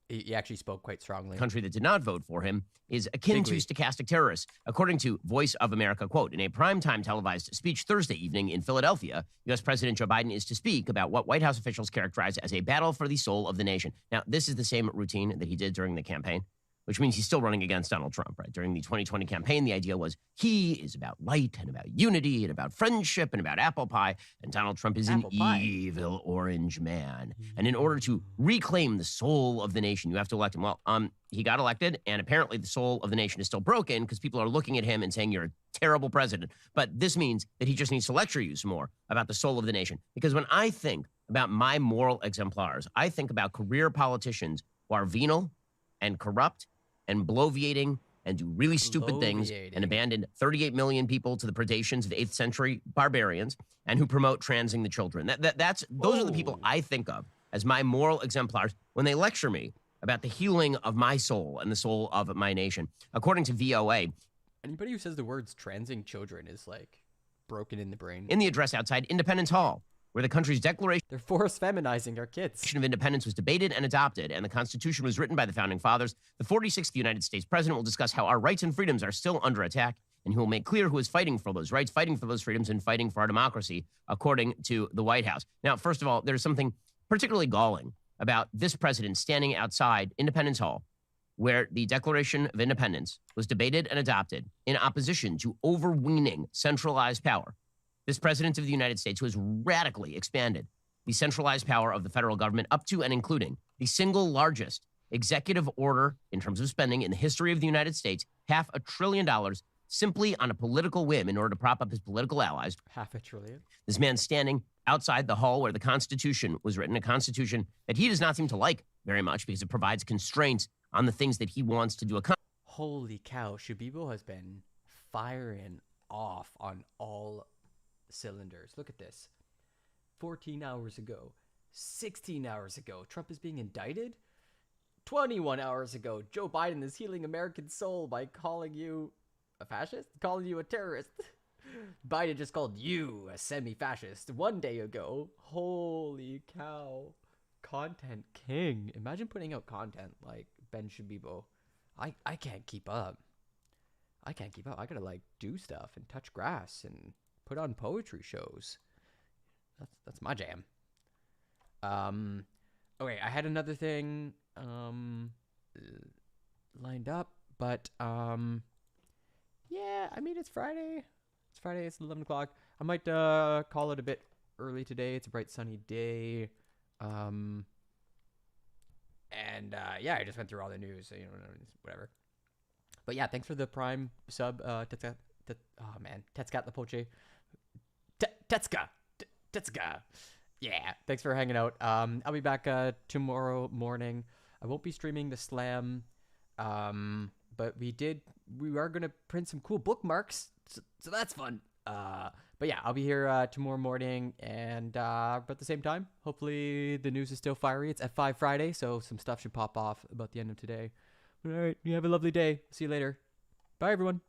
He actually spoke quite strongly. Country that did not vote for him is akin to stochastic terrorists. According to Voice of America, quote, in a primetime televised speech Thursday evening in Philadelphia, U.S. President Joe Biden is to speak about what White House officials characterize as a battle for the soul of the nation. Now, this is the same routine that he did during the campaign, which means he's still running against Donald Trump, right? During the 2020 campaign, the idea was he is about light and about unity and about friendship and about apple pie, and Donald Trump is an evil orange man. And in order to reclaim the soul of the nation, you have to elect him. Well, he got elected, and apparently the soul of the nation is still broken because people are looking at him and saying, you're a terrible president. But this means that he just needs to lecture you some more about the soul of the nation. Because when I think about my moral exemplars, I think about career politicians who are venal and corrupt and bloviating and do really stupid things and abandon 38 million people to the predations of 8th century barbarians and who promote transing the children. Those are the people I think of as my moral exemplars when they lecture me about the healing of my soul and the soul of my nation. According to VOA, anybody who says the words transing children is like broken in the brain. In the address outside Independence Hall, where the country's Declaration They're forced feminizing our kids. of Independence was debated and adopted, and the Constitution was written by the Founding Fathers, the 46th United States President will discuss how our rights and freedoms are still under attack, and he will make clear who is fighting for those rights, fighting for those freedoms, and fighting for our democracy, according to the White House. Now, first of all, there's something particularly galling about this president standing outside Independence Hall, where the Declaration of Independence was debated and adopted in opposition to overweening centralized power. This president of the United States, who has radically expanded the centralized power of the federal government up to and including the single largest executive order in terms of spending in the history of the United States, $500 billion, simply on a political whim in order to prop up his political allies. $500 billion? This man standing outside the hall where the Constitution was written, a Constitution that he does not seem to like very much because it provides constraints on the things that he wants to do. Holy cow, Shabibo has been firing off on all cylinders. Look at this. 14 hours ago, 16 hours ago, Trump is being indicted. 21 hours ago, Joe Biden is healing American soul by calling you a fascist, calling you a terrorist. Biden just called you a semi-fascist 1 day ago. Holy cow. Content king. Imagine putting out content like Ben Shabibo. I can't keep up. I gotta like do stuff and touch grass and put on poetry shows. That's my jam. Okay, I had another thing lined up, but yeah, I mean it's Friday. It's 11 o'clock. I might call it a bit early today. It's a bright sunny day. Yeah, I just went through all the news, so, you know, whatever. But yeah, thanks for the Prime sub, Tetskat Lapoche. Tetska. Yeah, thanks for hanging out. I'll be back tomorrow morning. I won't be streaming the Slam, but we are gonna print some cool bookmarks, so that's fun. But yeah, I'll be here tomorrow morning, and but at the same time, hopefully the news is still fiery. It's F5 Friday, so some stuff should pop off about the end of today. All right, you have a lovely day. See you later. Bye, everyone.